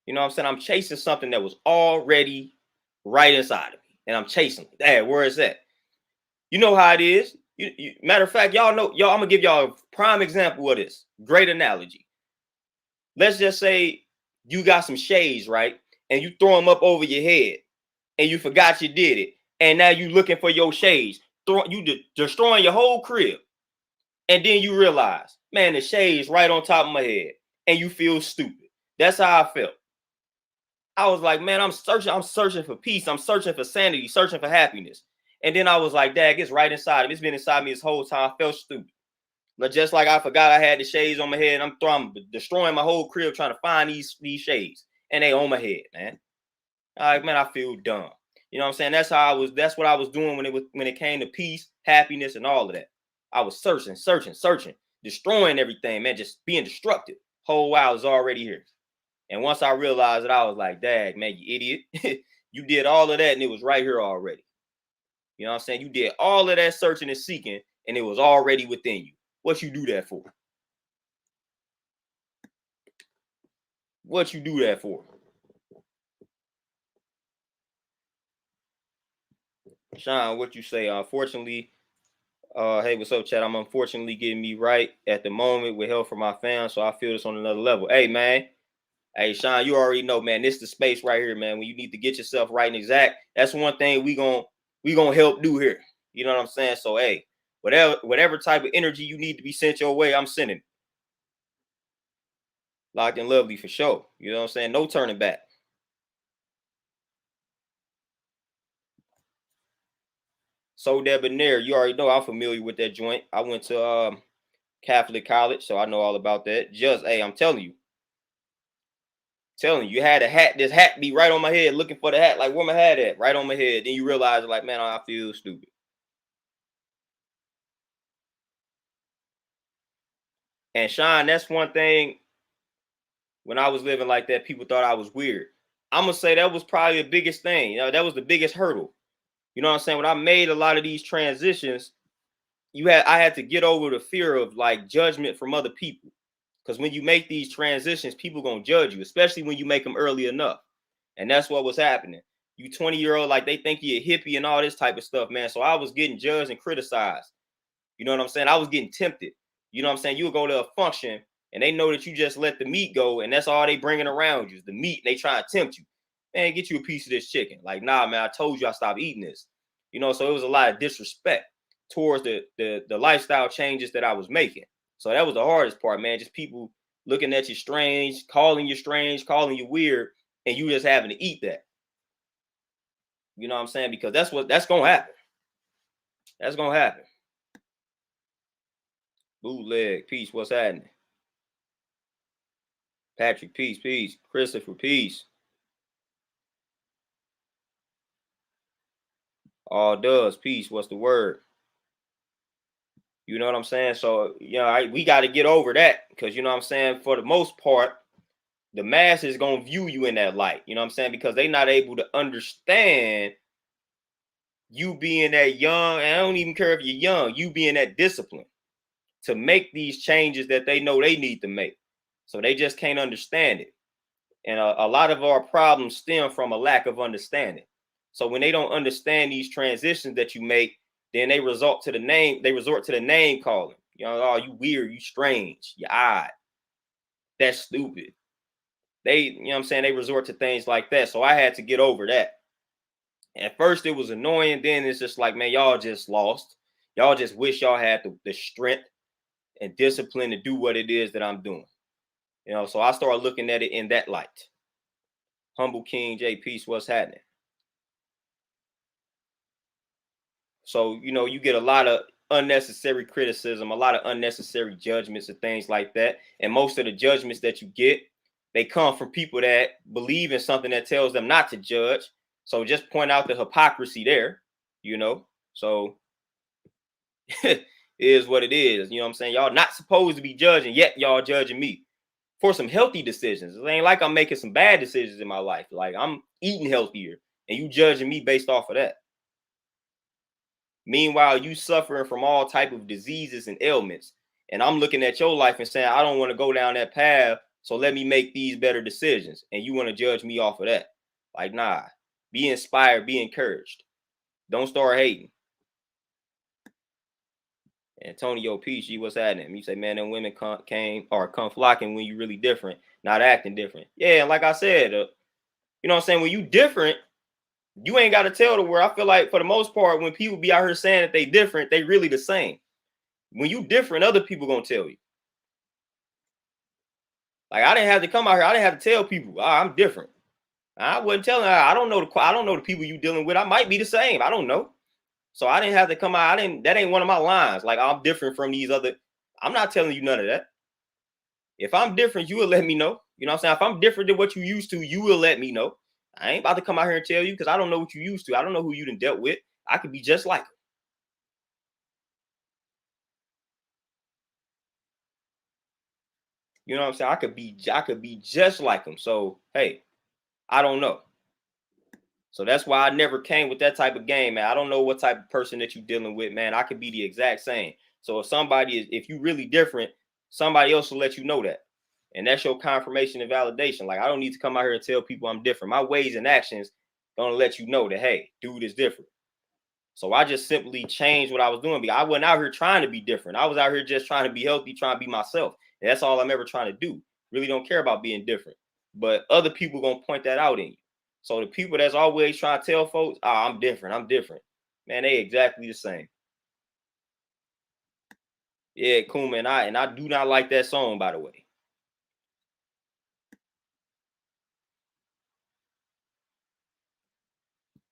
You know what I'm saying? I'm chasing something that was already right inside of me, and I'm chasing it. Hey, where is that? You know how it is. Matter of fact, y'all know, y'all, I'm gonna give y'all a prime example of this. Great analogy. Let's just say you got some shades, right? And you throw them up over your head, and you forgot you did it, and now you looking for your shades. Destroying your whole crib, and then you realize, man, the shades right on top of my head, and you feel stupid. That's how I felt. I was like, man, I'm searching for peace. I'm searching for sanity, searching for happiness. And then I was like, Dad, it's right inside of me. It's been inside me this whole time. I felt stupid. But just like I forgot I had the shades on my head, I'm destroying my whole crib trying to find these shades. And they on my head, man. Like, man, I feel dumb. You know what I'm saying? That's what I was doing when it came to peace, happiness, and all of that. I was searching, destroying everything, man, just being destructive. Whole while is already here. And once I realized it, I was like, Dag, man, you idiot. You did all of that and it was right here already. You know what I'm saying? You did all of that searching and seeking and it was already within you. What you do that for? What you do that for? Sean, what you say? Unfortunately, hey, what's up, chat? I'm unfortunately getting me right at the moment with help from my fam, so I feel this on another level. Hey, man. Hey, Sean, you already know, man. This is the space right here, man. When you need to get yourself right and exact, that's one thing we gonna help do here. You know what I'm saying? So, hey, whatever type of energy you need to be sent your way, I'm sending. Locked and lovely for sure. You know what I'm saying? No turning back. So debonair, you already know I'm familiar with that joint. I went to Catholic college, so I know all about that. Just, hey, I'm telling you, you had a hat. This hat be right on my head, looking for the hat. Like, where my hat at? Right on my head. Then you realize, like, man, I feel stupid. And Sean, that's one thing. When I was living like that, people thought I was weird. I'm gonna say that was probably the biggest thing. You know, that was the biggest hurdle. You know what I'm saying? When I made a lot of these transitions, I had to get over the fear of like judgment from other people. Because when you make these transitions, people gonna judge you, especially when you make them early enough. And that's what was happening. You 20-year-old, like they think you're a hippie and all this type of stuff, man. So I was getting judged and criticized. You know what I'm saying? I was getting tempted. You know what I'm saying? You would go to a function and they know that you just let the meat go and that's all they bringing around you is the meat. And they try to tempt you. Man, get you a piece of this chicken. Like, nah, man, I told you I stopped eating this. You know, so it was a lot of disrespect towards the lifestyle changes that I was making. So that was the hardest part, man. Just people looking at you strange, calling you weird, and you just having to eat that. You know what I'm saying? Because that's gonna happen. That's gonna happen. Bootleg, peace. What's happening? Patrick, peace. Christopher, peace. All does, peace. What's the word? You know what I'm saying? So, you know, we got to get over that because, you know what I'm saying, for the most part, the mass is going to view you in that light. You know what I'm saying? Because they're not able to understand you being that young. And I don't even care if you're young, you being that discipline to make these changes that they know they need to make. So they just can't understand it. And a lot of our problems stem from a lack of understanding. So when they don't understand these transitions that you make, then they resort to the name calling. You know, oh, you weird, you strange, you odd. That's stupid. You know what I'm saying? They resort to things like that. So I had to get over that. At first it was annoying. Then it's just like, man, y'all just lost. Y'all just wish y'all had the strength and discipline to do what it is that I'm doing. You know, so I started looking at it in that light. Humble King J Peace, what's happening? So, you know, you get a lot of unnecessary criticism, a lot of unnecessary judgments and things like that. And most of the judgments that you get, they come from people that believe in something that tells them not to judge. So just point out the hypocrisy there, you know. So it is what it is. You know what I'm saying? Y'all not supposed to be judging, yet y'all judging me for some healthy decisions. It ain't like I'm making some bad decisions in my life. Like I'm eating healthier and you judging me based off of that. Meanwhile, you suffering from all type of diseases and ailments. And I'm looking at your life and saying, I don't want to go down that path. So let me make these better decisions. And you want to judge me off of that. Like, nah, be inspired, be encouraged. Don't start hating. Antonio PG, what's happening? You say, man, them women come flocking when you really different, not acting different. Yeah, like I said, you know what I'm saying? When you different, you ain't got to tell the world. I feel like for the most part, when people be out here saying that they different, they really the same. When you different, other people gonna tell you. Like I didn't have to come out here. I didn't have to tell people, oh, I'm different. I wasn't telling. I don't know the people you dealing with. I might be the same. I don't know. So I didn't have to come out. That ain't one of my lines. Like I'm different from these other. I'm not telling you none of that. If I'm different, you will let me know. You know what I'm saying? If I'm different than what you used to, you will let me know. I ain't about to come out here and tell you because I don't know what you used to. I don't know who you done dealt with. I could be just like them. You know what I'm saying? I could be just like them. So hey, I don't know. So that's why I never came with that type of game, man. I don't know what type of person that you're dealing with, man. I could be the exact same. So if you really different, somebody else will let you know that. And that's your confirmation and validation. Like I don't need to come out here and tell people I'm different. My ways and actions gonna let you know that, hey, dude is different. So I just simply changed what I was doing. I wasn't out here trying to be different. I was out here just trying to be healthy, trying to be myself. And that's all I'm ever trying to do. Really don't care about being different. But other people gonna point that out in you. So the people that's always trying to tell folks, oh, I'm different. Man, they exactly the same. Yeah, Kuma, and I do not like that song, by the way.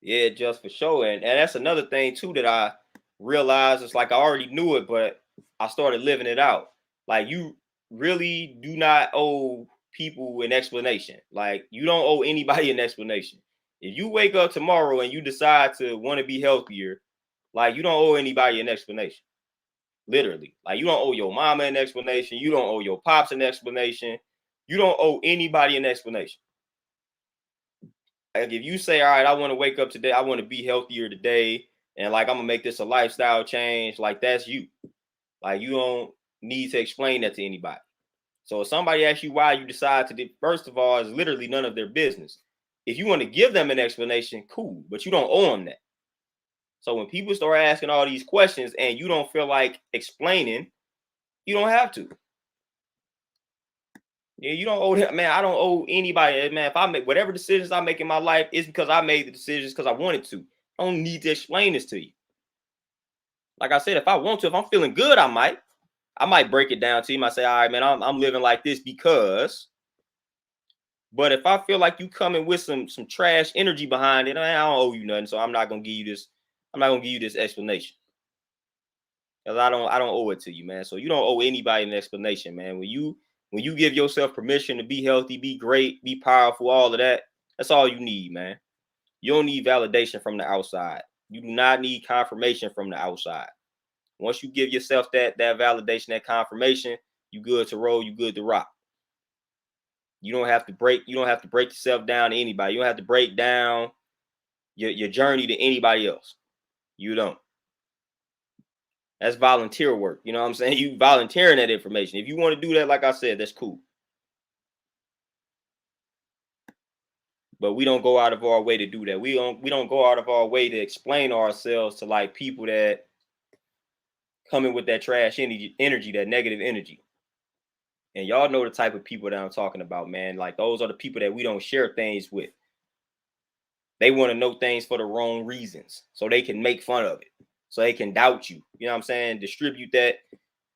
Yeah, just for sure. And that's another thing too that I realized. It's like I already knew it, but I started living it out. Like you really do not owe people an explanation. Like you don't owe anybody an explanation. If you wake up tomorrow and you decide to want to be healthier, like you don't owe anybody an explanation. Literally. Like you don't owe your mama an explanation. You don't owe your pops an explanation. You don't owe anybody an explanation. Like if you say, all right, I want to wake up today, I want to be healthier today, and like I'm gonna make this a lifestyle change, like that's you. Like you don't need to explain that to anybody. So if somebody asks you why you decide to do, first of all, it's literally none of their business. If you want to give them an explanation, cool, but you don't owe them that. So when people start asking all these questions and you don't feel like explaining, you don't have to. Yeah, you don't owe him, man. I don't owe anybody, man. If I make whatever decisions I make in my life, it's because I made the decisions because I wanted to. I don't need to explain this to you. Like I said, if I want to, if I'm feeling good, I might break it down to you. I might say, all right, man, I'm living like this because. But if I feel like you coming with some trash energy behind it, I don't owe you nothing. So I'm not gonna give you this. I'm not gonna give you this explanation. Because I don't owe it to you, man. So you don't owe anybody an explanation, man. When you give yourself permission to be healthy, be great, be powerful, all of that, that's all you need, man. You don't need validation from the outside. You do not need confirmation from the outside. Once you give yourself that validation, that confirmation, you good to roll, you good to rock. You don't have to break yourself down to anybody. You don't have to break down your journey to anybody else. You don't. That's volunteer work. You know what I'm saying? You volunteering that information. If you want to do that, like I said, that's cool. But we don't go out of our way to do that. We don't go out of our way to explain ourselves to like people that come in with that trash energy, that negative energy. And y'all know the type of people that I'm talking about, man. Like those are the people that we don't share things with. They want to know things for the wrong reasons, so they can make fun of it, so they can doubt you. You know what I'm saying? Distribute that,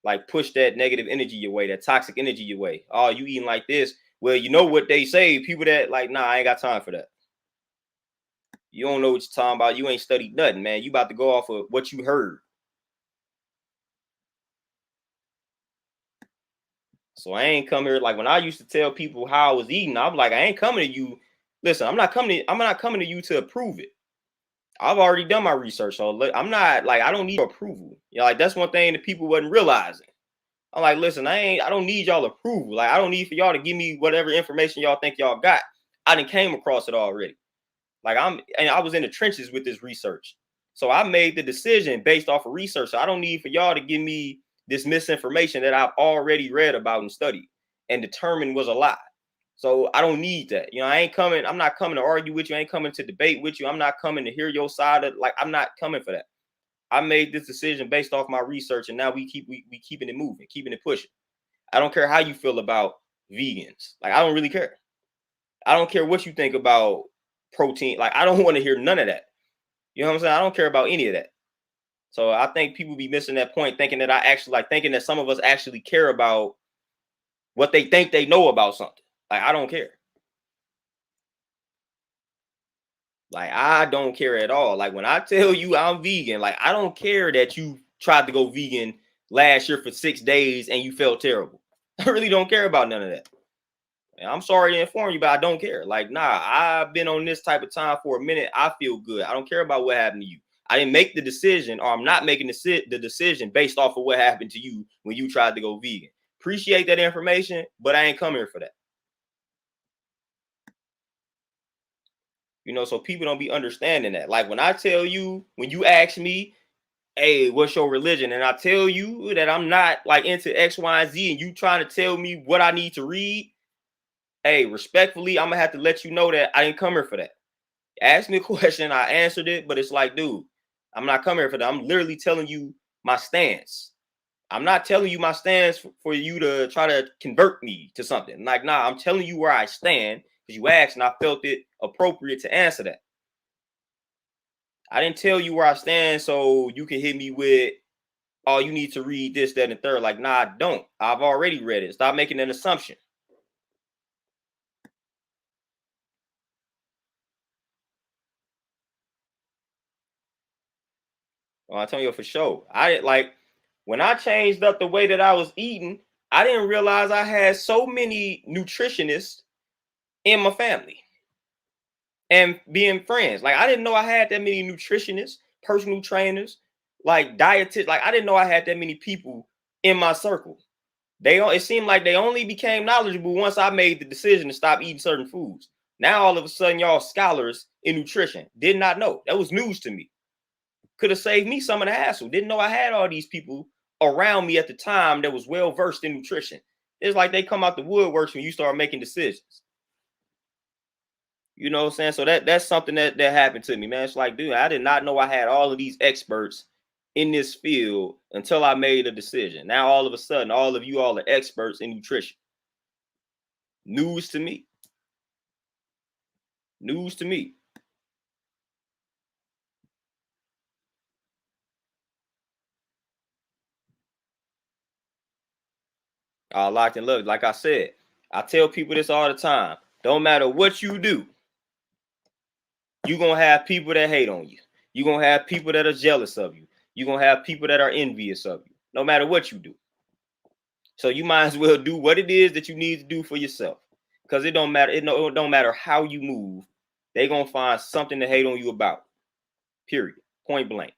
like push that negative energy your way, that toxic energy your way. Oh, you eating like this? Well, you know what they say. People that like, nah, I ain't got time for that. You don't know what you're talking about. You ain't studied nothing, man. You about to go off of what you heard. So I ain't come here like when I used to tell people how I was eating. I'm like, I ain't coming to you. Listen, I'm not coming to you to approve it. I've already done my research, so I'm not like I don't need approval. You know, like that's one thing that people wasn't realizing. I'm like, listen, I don't need y'all approval. Like I don't need for y'all to give me whatever information y'all think y'all got. I done came across it already. Like I was in the trenches with this research. So I made the decision based off of research. So I don't need for y'all to give me this misinformation that I've already read about and studied and determined was a lie. So I don't need that. You know, I'm not coming to argue with you. I ain't coming to debate with you. I'm not coming to hear your side of like I'm not coming for that. I made this decision based off my research, and now we keeping it moving, keeping it pushing. I don't care how you feel about vegans. Like I don't really care. I don't care what you think about protein. Like I don't want to hear none of that. You know what I'm saying? I don't care about any of that. So I think people be missing that point, thinking that thinking that some of us actually care about what they think they know about something. Like I don't care. Like I don't care at all. Like when I tell you I'm vegan, like I don't care that you tried to go vegan last year for 6 days and you felt terrible. I really don't care about none of that. And I'm sorry to inform you, but I don't care. Like, nah, I've been on this type of time for a minute. I feel good. I don't care about what happened to you. I didn't make the decision, or I'm not making the decision based off of what happened to you when you tried to go vegan. Appreciate that information, but I ain't come here for that. You know, so people don't be understanding that. Like when I tell you, when you ask me, hey, what's your religion? And I tell you that I'm not like into X, Y, and Z, and you trying to tell me what I need to read, hey, respectfully, I'm gonna have to let you know that I didn't come here for that. Ask me a question, I answered it, but it's like, dude, I'm not coming here for that. I'm literally telling you my stance. I'm not telling you my stance for you to try to convert me to something. Like, nah, I'm telling you where I stand because you asked and I felt it appropriate to answer that. I didn't tell you where I stand so you can hit me with, oh, you need to read this, that, and third. Like, nah, I don't. I've already read it. Stop making an assumption. Well, I tell you for sure. I like when I changed up the way that I was eating, I didn't realize I had so many nutritionists in my family and being friends. Like I didn't know I had that many nutritionists, personal trainers, like dietists. Like I didn't know I had that many people in my circle. It seemed like they only became knowledgeable once I made the decision to stop eating certain foods. Now all of a sudden, y'all scholars in nutrition did not know. That was news to me. Could have saved me some of the hassle. Didn't know I had all these people around me at the time that was well versed in nutrition. It's like they come out the woodworks when you start making decisions. You know what I'm saying? So that's something that happened to me, man. It's like, dude, I did not know I had all of these experts in this field until I made a decision. Now all of a sudden, all of you all are experts in nutrition. News to me. News to me. Locked and loaded. Like I said, I tell people this all the time. Don't matter what you do, you're going to have people that hate on you. You're going to have people that are jealous of you. You're going to have people that are envious of you, no matter what you do. So you might as well do what it is that you need to do for yourself. Because it don't matter. It don't matter how you move. They're going to find something to hate on you about. Period. Point blank.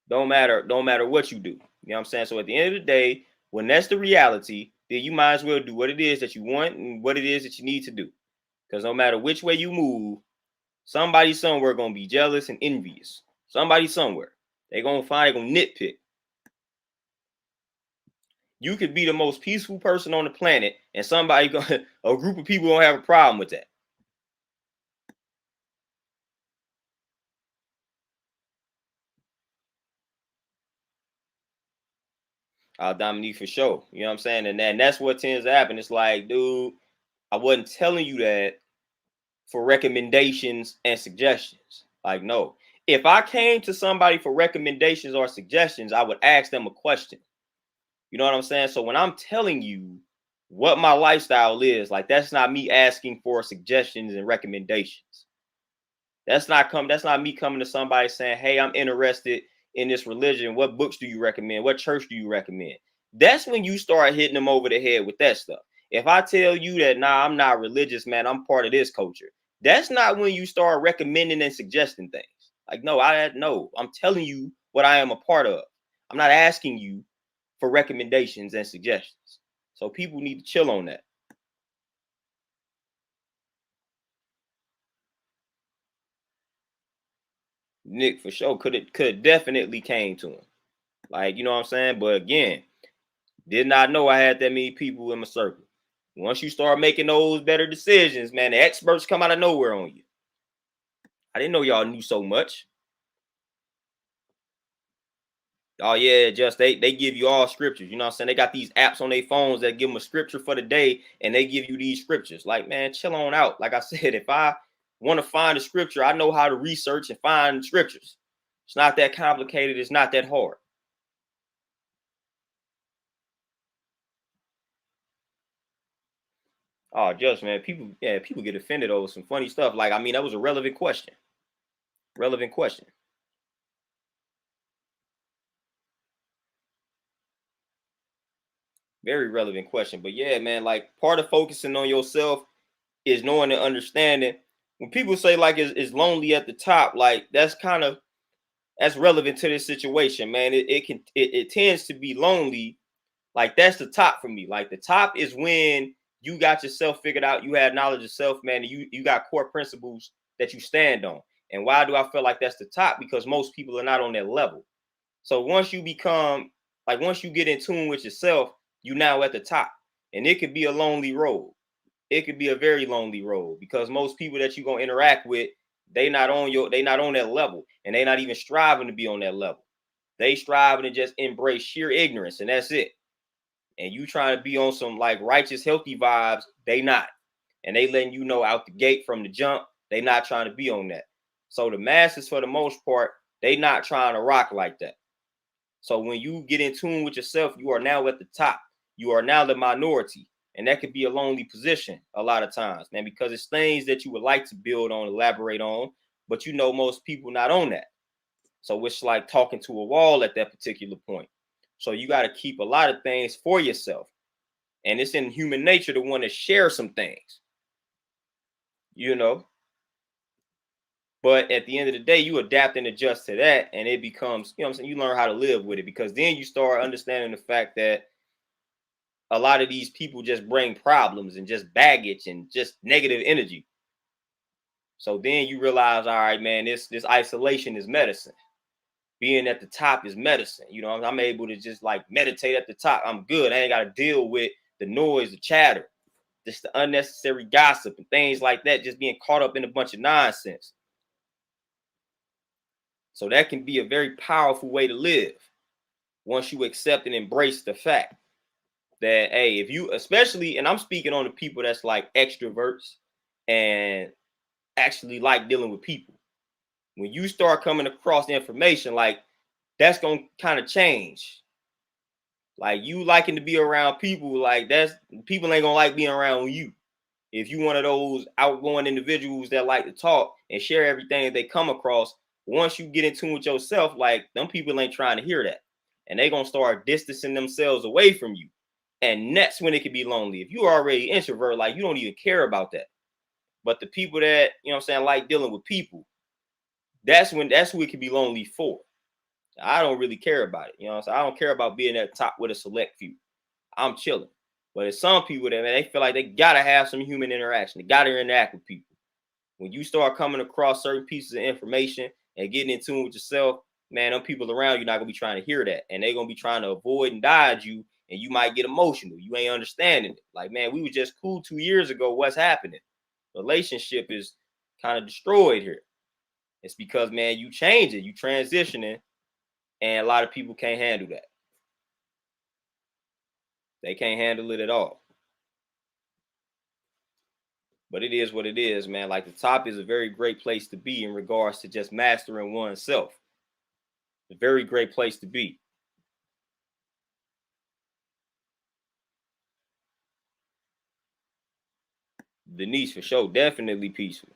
Don't matter what you do. You know what I'm saying? So at the end of the day, when that's the reality, then you might as well do what it is that you want and what it is that you need to do. Because no matter which way you move, somebody somewhere gonna be jealous and envious. Somebody somewhere. They're gonna nitpick. You could be the most peaceful person on the planet, and a group of people gonna have a problem with that. Dominique, for sure. You know what I'm saying? And that's what tends to happen. It's like, dude, I wasn't telling you that for recommendations and suggestions. Like, no. If I came to somebody for recommendations or suggestions, I would ask them a question. You know what I'm saying? So when I'm telling you what my lifestyle is, like, that's not me asking for suggestions and recommendations. That's not me coming to somebody saying, "Hey, I'm interested in this religion. What books do you recommend? What church do you recommend?" That's when you start hitting them over the head with that stuff. If I tell you that, nah, I'm not religious, man, I'm part of this culture. That's not when you start recommending and suggesting things. Like, no, I'm telling you what I am a part of. I'm not asking you for recommendations and suggestions. So people need to chill on that. Nick, for sure, could definitely came to him. Like, you know what I'm saying? But again, did not know I had that many people in my circle. Once you start making those better decisions, man, the experts come out of nowhere on you. I didn't know y'all knew so much. Oh yeah, just they give you all scriptures. You know what I'm saying? They got these apps on their phones that give them a scripture for the day, and they give you these scriptures. Like, man, chill on out. Like I said, if I want to find a scripture, I know how to research and find scriptures. It's not that complicated. It's not that hard. Oh, just man, people get offended over some funny stuff. Like, I mean, that was a relevant question. Relevant question. Very relevant question. But yeah, man, like part of focusing on yourself is knowing and understanding. When people say like it's lonely at the top, like that's relevant to this situation, man. It tends to be lonely. Like that's the top for me. Like the top is when you got yourself figured out, you had knowledge of self, man, and you got core principles that you stand on. And why do I feel like that's the top? Because most people are not on that level. So once you get in tune with yourself, you now at the top. And it could be a lonely road. It could be a very lonely road because most people that you're gonna interact with, they not on that level, and they not even striving to be on that level. They striving to just embrace sheer ignorance, and that's it. And you trying to be on some like righteous, healthy vibes, they not. And they letting you know out the gate from the jump, they not trying to be on that. So the masses, for the most part, they not trying to rock like that. So when you get in tune with yourself, you are now at the top. You are now the minority. And that could be a lonely position a lot of times, man, because it's things that you would like to build on, elaborate on, but you know most people not on that. So it's like talking to a wall at that particular point. So you got to keep a lot of things for yourself. And it's in human nature to want to share some things, you know. But at the end of the day, you adapt and adjust to that, and it becomes, you know what I'm saying, you learn how to live with it because then you start understanding the fact that a lot of these people just bring problems and just baggage and just negative energy. So then you realize, all right, man, this isolation is medicine. Being at the top is medicine. You know, I'm able to just like meditate at the top. I'm good. I ain't got to deal with the noise, the chatter, just the unnecessary gossip and things like that, just being caught up in a bunch of nonsense. So that can be a very powerful way to live once you accept and embrace the fact that, hey, if you, especially, and I'm speaking on the people that's like extroverts and actually like dealing with people. When you start coming across the information, like that's gonna kind of change. Like you liking to be around people, like that's people ain't gonna like being around you. If you one of those outgoing individuals that like to talk and share everything that they come across, once you get in tune with yourself, like them people ain't trying to hear that. And they gonna start distancing themselves away from you. And that's when it can be lonely. If you're already introvert, like you don't even care about that. But the people that, you know what I'm saying, like dealing with people, that's who it can be lonely for. I don't really care about it. You know what I'm saying? I don't care about being at the top with a select few. I'm chilling. But it's some people that, man, they feel like they gotta have some human interaction. They gotta interact with people. When you start coming across certain pieces of information and getting in tune with yourself, man, them people around you not gonna be trying to hear that. And they're gonna be trying to avoid and dodge you, and you might get emotional. You ain't understanding it. Like, man, we were just cool 2 years ago. What's happening? Relationship is kind of destroyed here. It's because, man, you change it, you transitioning, and a lot of people can't handle that. They can't handle it at all. But it is what it is, man. Like the top is a very great place to be in regards to just mastering oneself. A very great place to be. Denise, for sure, definitely peaceful.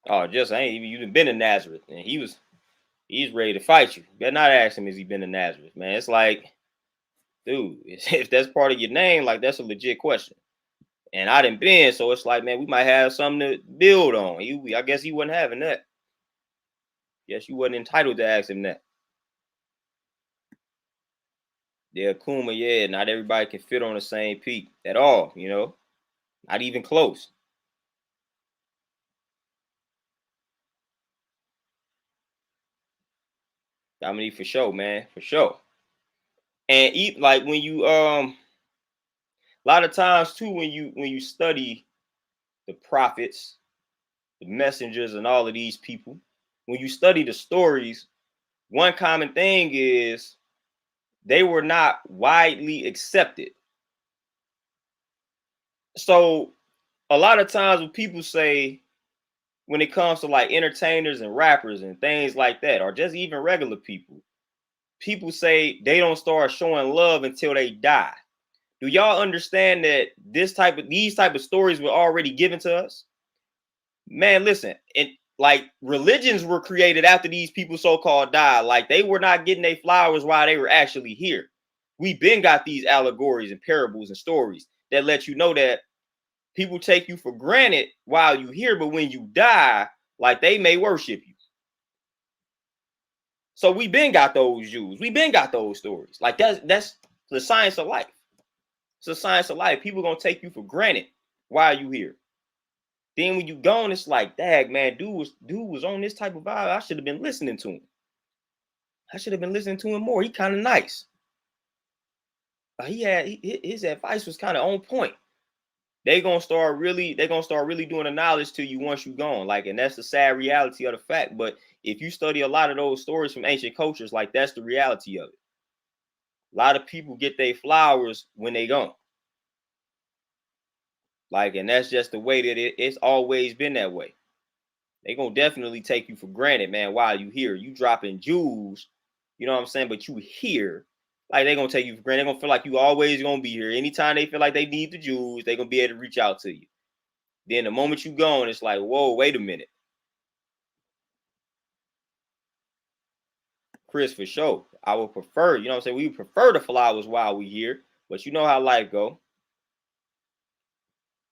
Oh, just ain't even you been to Nazareth, and he's ready to fight you. Better not ask him, has he been to Nazareth, man? It's like, dude, if that's part of your name, like that's a legit question. And I didn't been, so it's like, man, we might have something to build on. I guess he wasn't having that. Guess you wasn't entitled to ask him that. Yeah, Kuma, yeah, not everybody can fit on the same peak at all, not even close. I mean, for sure, man, for sure. And eat like when you a lot of times too when you study the prophets, the messengers, and all of these people, when you study the stories, one common thing is they were not widely accepted. So a lot of times when people say when it comes to like entertainers and rappers and things like that, or just even regular people say they don't start showing love until they die. Do y'all understand that these type of stories were already given to us? Man, listen, it like religions were created after these people so-called died. Like they were not getting their flowers while they were actually here. We been got these allegories and parables and stories that let you know that people take you for granted while you here, but when you die, like they may worship you. So we been got those Jews. We been got those stories. Like that's the science of life. It's the science of life. People gonna take you for granted while you here. Then when you gone, it's like, dag man, dude was on this type of vibe. I should have been listening to him. I should have been listening to him more. He kind of nice. His advice was kind of on point. They gonna start really doing the knowledge to you once you gone. Like, and that's the sad reality of the fact. But if you study a lot of those stories from ancient cultures, like that's the reality of it. A lot of people get their flowers when they gone. Like, and that's just the way that it's always been that way. They gonna definitely take you for granted, man, while you here. You dropping jewels, you know what I'm saying? But you here, like they gonna take you for granted. They gonna feel like you always gonna be here. Anytime they feel like they need the jewels, they gonna be able to reach out to you. Then the moment you gone, it's like, whoa, wait a minute. Chris, for sure. I would prefer, you know what I'm saying? We prefer the flowers while we here, but you know how life go.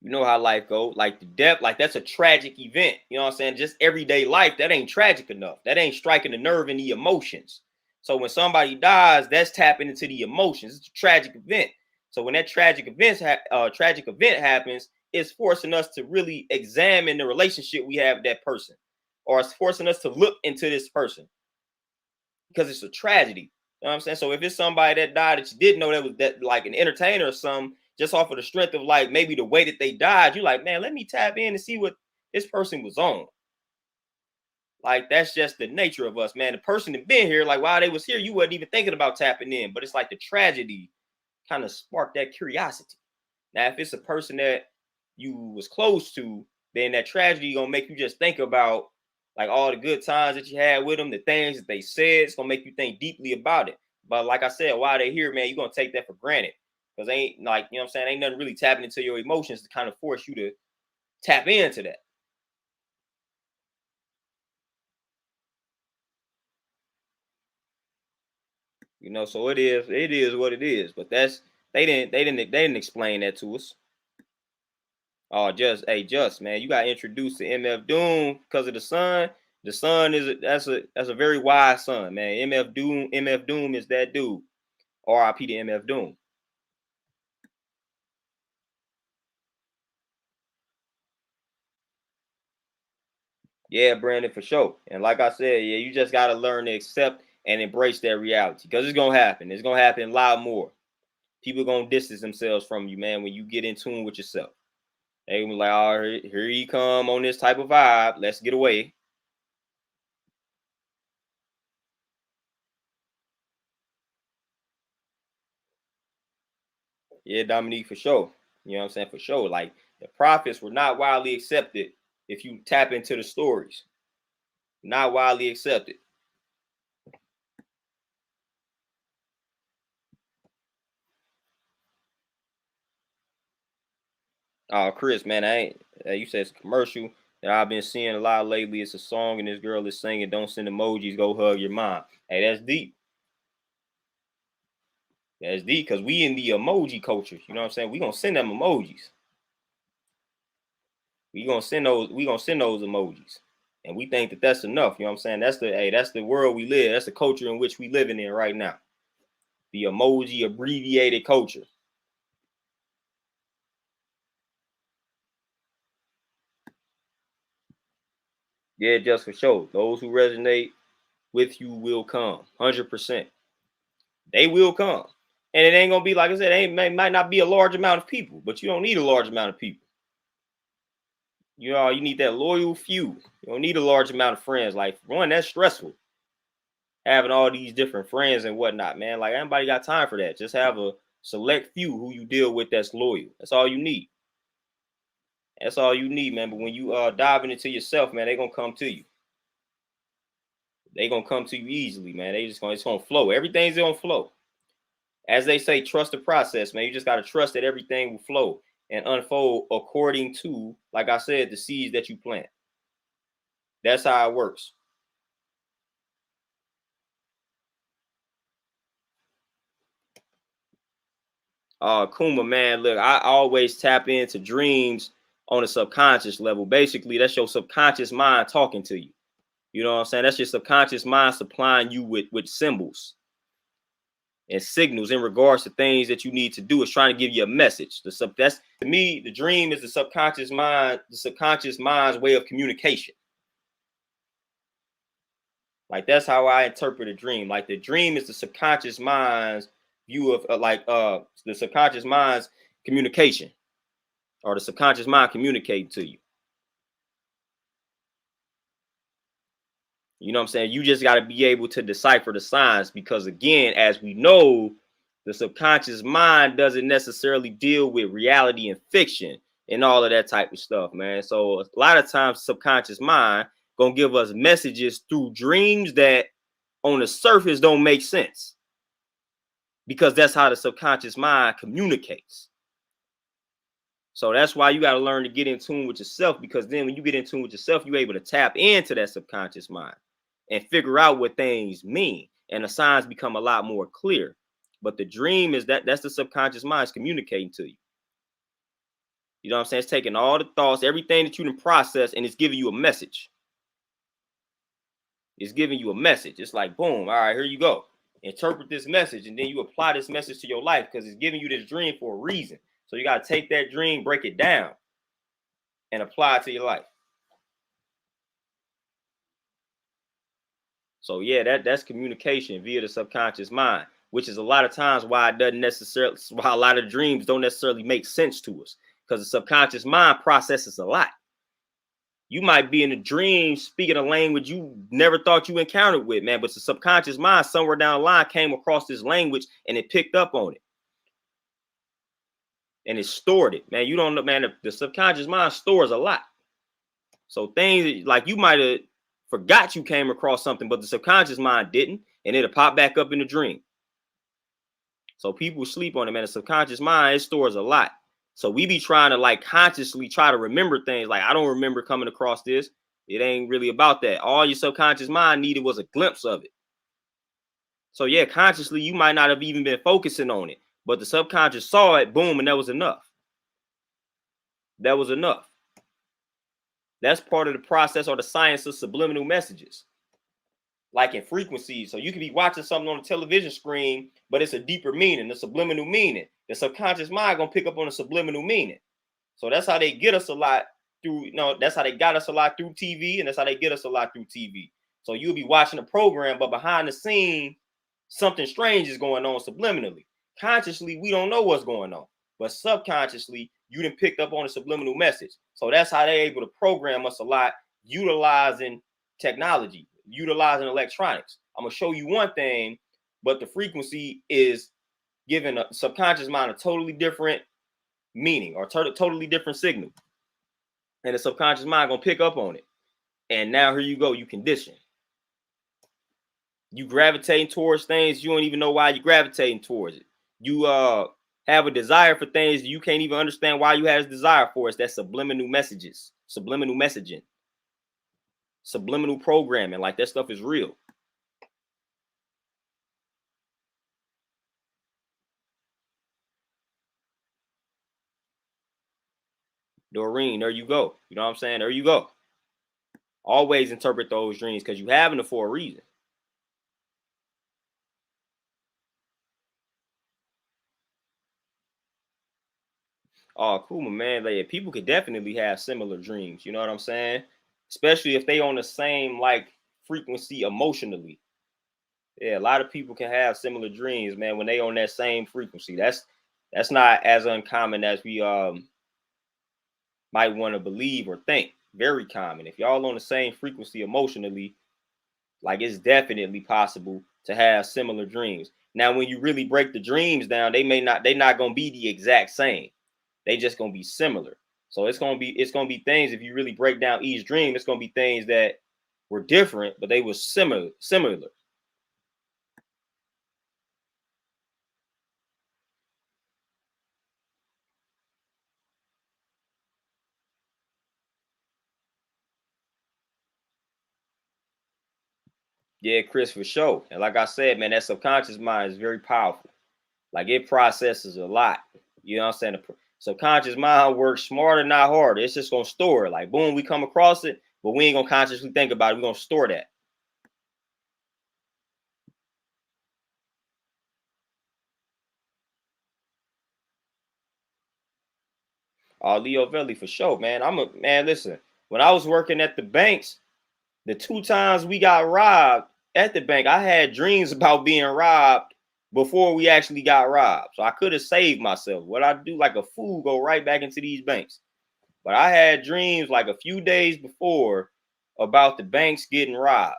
You know how life go. Like the death, like that's a tragic event. You know what I'm saying? Just everyday life, that ain't tragic enough. That ain't striking the nerve and the emotions. So when somebody dies, that's tapping into the emotions. It's a tragic event. So when that tragic event happens, it's forcing us to really examine the relationship we have with that person, or it's forcing us to look into this person because it's a tragedy. You know what I'm saying? So if it's somebody that died that you didn't know that was that like an entertainer or something, just off of the strength of like maybe the way that they died, you're like, man, let me tap in and see what this person was on. Like that's just the nature of us, man. The person that been here, like while they was here, you wasn't even thinking about tapping in, but it's like the tragedy kind of sparked that curiosity. Now, if it's a person that you was close to, then that tragedy gonna make you just think about, Like all the good times that you had with them, the things that they said, it's gonna make you think deeply about it. But like I said, while they're here, man, you're gonna take that for granted. Because ain't like, you know what I'm saying, ain't nothing really tapping into your emotions to kind of force you to tap into that. You know, so it is what it is. But that's they didn't explain that to us. Oh, just man, you got introduced to MF Doom because of the son. The son that's a very wise son, man. MF Doom is that dude. R.I.P. to MF Doom. Yeah, Brandon, for sure. And like I said, yeah, you just gotta learn to accept and embrace that reality because it's gonna happen. It's gonna happen a lot more. People gonna distance themselves from you, man, when you get in tune with yourself. They gonna be like, oh, here you come on this type of vibe. Let's get away. Yeah, Dominique, for sure. You know what I'm saying? For sure. Like the prophets were not widely accepted if you tap into the stories. Not widely accepted. Oh, Chris, man, I ain't. You said it's a commercial that I've been seeing a lot lately. It's a song and this girl is singing, "Don't send emojis, go hug your mom." Hey, that's deep. That's deep because we in the emoji culture. You know what I'm saying? We gonna send them emojis. We gonna send those emojis, and we think that that's enough. You know what I'm saying? That's the world we live. That's the culture in which we living in right now. The emoji abbreviated culture. Yeah, just for sure. Those who resonate with you will come. 100%. They will come. And it ain't gonna be like I said, might not be a large amount of people, but you don't need a large amount of people. You need that loyal few. You don't need a large amount of friends. Like one, that's stressful. Having all these different friends and whatnot, man. Like everybody got time for that. Just have a select few who you deal with that's loyal. That's all you need. That's all you need, man. But when you diving into yourself, man, they gonna come to you. They gonna come to you easily, man. It's gonna flow. Everything's gonna flow. As they say, trust the process, man. You just gotta trust that everything will flow and unfold according to, like I said, the seeds that you plant. That's how it works. Kuma, man, look, I always tap into dreams on a subconscious level. Basically, that's your subconscious mind talking to you. You know what I'm saying? That's your subconscious mind supplying you with symbols and signals in regards to things that you need to do. It's trying to give you a message. That's to me, the dream is the subconscious mind's way of communication. Like that's how I interpret a dream. Like the dream is the subconscious mind's view of the subconscious mind's communication or the subconscious mind communicating to you. You know what I'm saying? You just got to be able to decipher the signs because again, as we know, the subconscious mind doesn't necessarily deal with reality and fiction and all of that type of stuff, man. So a lot of times subconscious mind gonna give us messages through dreams that on the surface don't make sense because that's how the subconscious mind communicates. So that's why you got to learn to get in tune with yourself because then when you get in tune with yourself, you're able to tap into that subconscious mind and figure out what things mean. And the signs become a lot more clear. But the dream is that's the subconscious mind communicating to you. You know what I'm saying? It's taking all the thoughts, everything that you can process, and it's giving you a message. It's giving you a message. It's like, boom, all right, here you go. Interpret this message, and then you apply this message to your life because it's giving you this dream for a reason. So you got to take that dream, break it down, and apply it to your life. So yeah, that's communication via the subconscious mind, which is a lot of times why it doesn't necessarily why a lot of dreams don't necessarily make sense to us because the subconscious mind processes a lot. You might be in a dream speaking a language you never thought you encountered with, man, but the subconscious mind somewhere down the line came across this language and it picked up on it and it stored it, man. You don't know, man. The subconscious mind stores a lot. So things like you might have forgot you came across something, but the subconscious mind didn't, and it'll pop back up in the dream. So people sleep on it, man. The subconscious mind, it stores a lot. So we be trying to like consciously try to remember things. Like, I don't remember coming across this. It ain't really about that. All your subconscious mind needed was a glimpse of it. So yeah, consciously, you might not have even been focusing on it, but the subconscious saw it, boom, and that was enough. That was enough. That's part of the process or the science of subliminal messages, like in frequencies. So you can be watching something on the television screen, but it's a deeper meaning, the subliminal meaning. The subconscious mind gonna pick up on the subliminal meaning. So that's how they get us a lot through, that's how they got us a lot through TV, and that's how they get us a lot through TV. So you'll be watching a program, but behind the scene, something strange is going on subliminally. Consciously, we don't know what's going on, but subconsciously, you done picked up on a subliminal message. So that's how they're able to program us a lot, utilizing technology, utilizing electronics. I'm gonna show you one thing, but the frequency is giving a subconscious mind a totally different meaning or totally different signal, and the subconscious mind gonna pick up on it. And now here you go, you condition. You gravitating towards things you don't even know why you're gravitating towards it. You have a desire for things you can't even understand why you have a desire for. It's that subliminal messages, subliminal messaging, subliminal programming. Like, that stuff is real. Doreen, there you go. You know what I'm saying? There you go. Always interpret those dreams because you having it for a reason. Oh, cool, man. Like, people could definitely have similar dreams. You know what I'm saying? Especially if they on the same like frequency emotionally. Yeah, a lot of people can have similar dreams, man, when they on that same frequency. That's not as uncommon as we might want to believe or think. Very common. If y'all on the same frequency emotionally, like, it's definitely possible to have similar dreams. Now, when you really break the dreams down, they're not gonna be the exact same. They just gonna be similar. So it's gonna be things, if you really break down each dream, it's gonna be things that were different, but they were similar. Yeah, Chris, for sure. And like I said, man, that subconscious mind is very powerful. Like, it processes a lot. You know what I'm saying? The subconscious mind works smarter, not harder. It's just gonna store it. Like, boom, we come across it, but we ain't gonna consciously think about it. We're gonna store that. Leo Valley, for sure, man. Listen, when I was working at the banks, the 2 times we got robbed at the bank, I had dreams about being robbed before we actually got robbed. So I could have saved myself. What I do, like a fool, go right back into these banks. But I had dreams like a few days before about the banks getting robbed.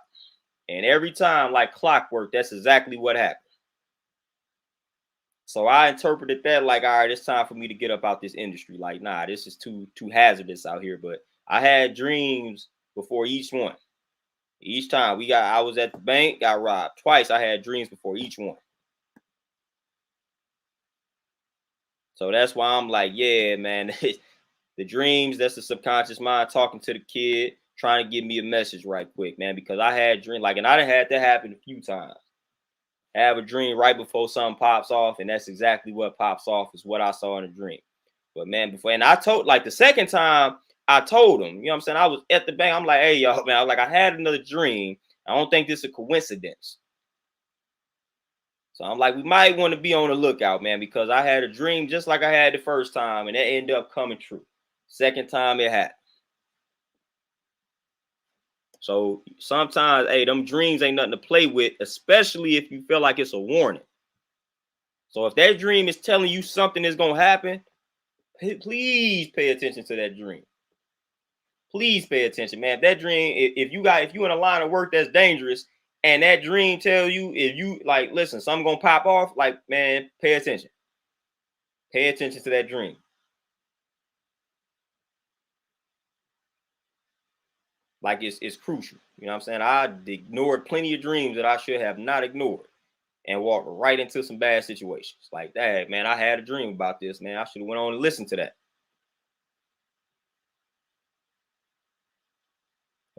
And every time, like clockwork, that's exactly what happened. So I interpreted that like, all right, it's time for me to get up out this industry. Like, nah, this is too hazardous out here. But I had dreams before each one. Each time I was at the bank, got robbed. Twice I had dreams before each one. So that's why I'm like, yeah, man, the dreams, that's the subconscious mind talking to the kid, trying to give me a message right quick, man, because I had dream like, and I done had that happen a few times. I have a dream right before something pops off, and that's exactly what pops off is what I saw in a dream. But man, before, and I told, like, the second time I told him, you know what I'm saying? I was at the bank. I'm like, hey, y'all, man, I was like, I had another dream. I don't think this is a coincidence. So I'm like, we might want to be on the lookout, man, because I had a dream just like I had the first time, and it ended up coming true. Second time it happened. So sometimes, hey, them dreams ain't nothing to play with, especially if you feel like it's a warning. So if that dream is telling you something is gonna happen, please pay attention to that dream. Please pay attention, man. If that dream, if you in a line of work that's dangerous, and that dream tell you, if you like, listen, something gonna pop off, like, man, pay attention. Pay attention to that dream. Like, it's crucial. You know what I'm saying? I ignored plenty of dreams that I should have not ignored and walked right into some bad situations. Like that, man, I had a dream about this, man. I should have went on and listened to that.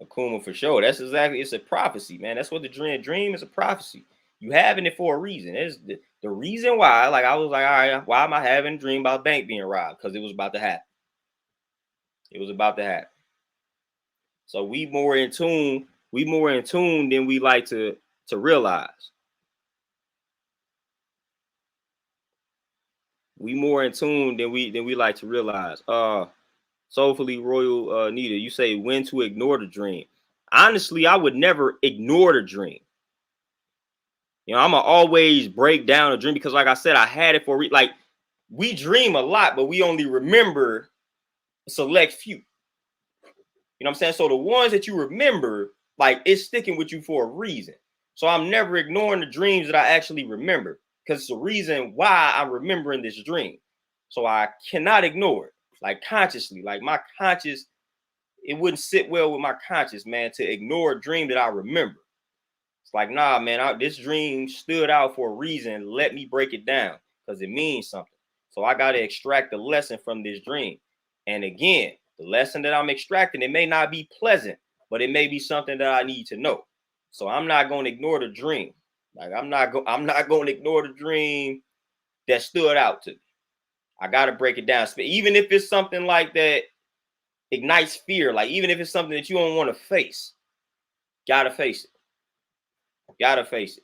Akuma for sure. That's exactly, it's a prophecy, man. That's what the dream is, a prophecy. You having it for a reason. It's the reason why, like I was like, all right, why am I having a dream about bank being robbed? Because it was about to happen. It was about to happen. So we more in tune than we like to realize. We more in tune than we like to realize. Soulfully Royal Nita, you say when to ignore the dream. Honestly, I would never ignore the dream. You know, I'm gonna always break down a dream because, like I said, I had it for like we dream a lot, but we only remember a select few. You know what I'm saying? So the ones that you remember, like it's sticking with you for a reason. So I'm never ignoring the dreams that I actually remember because it's the reason why I'm remembering this dream. So I cannot ignore it, like consciously, like my conscious. It wouldn't sit well with my conscience, man, to ignore a dream that I remember. It's like, nah, man, this dream stood out for a reason. Let me break it down because it means something. So I got to extract the lesson from this dream. And again, the lesson that I'm extracting, it may not be pleasant, but it may be something that I need to know. So I'm not going to ignore the dream. Like I'm not going to ignore the dream that stood out to me. I got to break it down. Even if it's something like that ignites fear, like even if it's something that you don't want to face, gotta face it. Gotta face it.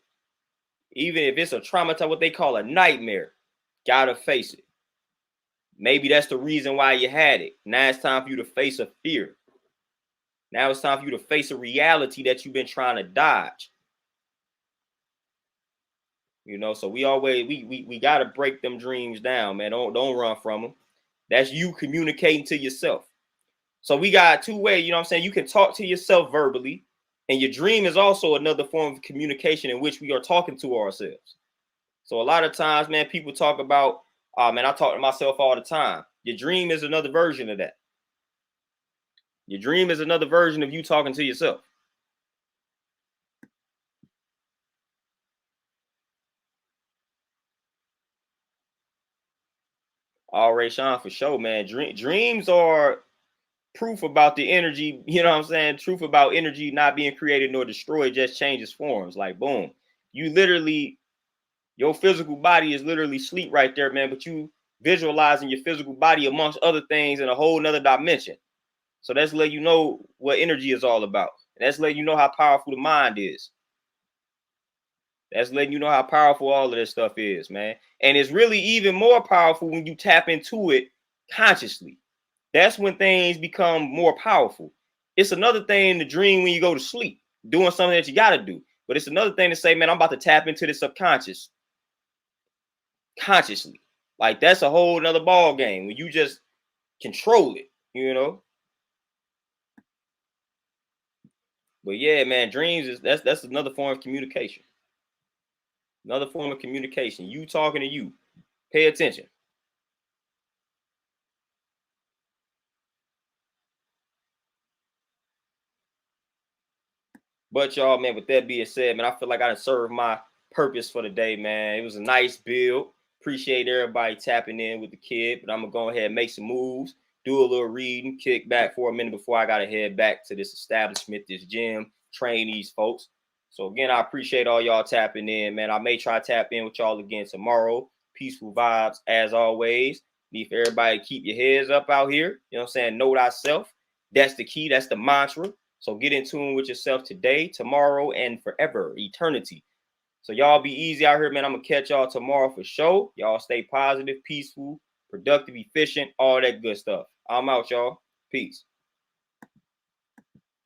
Even if it's a traumatized, what they call a nightmare, gotta face it. Maybe that's the reason why you had it. Now it's time for you to face a fear. Now it's time for you to face a reality that you've been trying to dodge. You know, so we always we gotta break them dreams down, man. Don't run from them. That's you communicating to yourself. So we got two ways, you know what I'm saying? You can talk to yourself verbally, and your dream is also another form of communication in which we are talking to ourselves. So a lot of times, man, people talk about, man, I talk to myself all the time. Your dream is another version of that. Your dream is another version of you talking to yourself. All right, Sean, for sure, man. Dreams are proof about the energy, you know what I'm saying? Truth about energy not being created nor destroyed, just changes forms. Like, boom. You literally, your physical body is literally sleep right there, man. But you visualizing your physical body amongst other things in a whole nother dimension. So that's letting you know what energy is all about. And that's letting you know how powerful the mind is. That's letting you know how powerful all of this stuff is, man. And it's really even more powerful when you tap into it consciously. That's when things become more powerful. It's another thing to dream when you go to sleep, doing something that you got to do. But it's another thing to say, man, I'm about to tap into the subconscious consciously. Like that's a whole nother ball game when you just control it, you know. But yeah, man, dreams is that's another form of communication. Another form of communication. You talking to you. Pay attention. But y'all, man, with that being said, man, I feel like I done served my purpose for the day, man. It was a nice build. Appreciate everybody tapping in with the kid. But I'm gonna go ahead and make some moves, do a little reading, kick back for a minute before I gotta head back to this establishment, this gym, train these folks. So again, I appreciate all y'all tapping in, man. I may try to tap in with y'all again tomorrow. Peaceful vibes as always. Need for everybody to keep your heads up out here. You know what I'm saying? Know thyself. That's the key. That's the mantra. So get in tune with yourself today, tomorrow, and forever, eternity. So y'all be easy out here, man. I'm going to catch y'all tomorrow for sure. Y'all stay positive, peaceful, productive, efficient, all that good stuff. I'm out, y'all. Peace.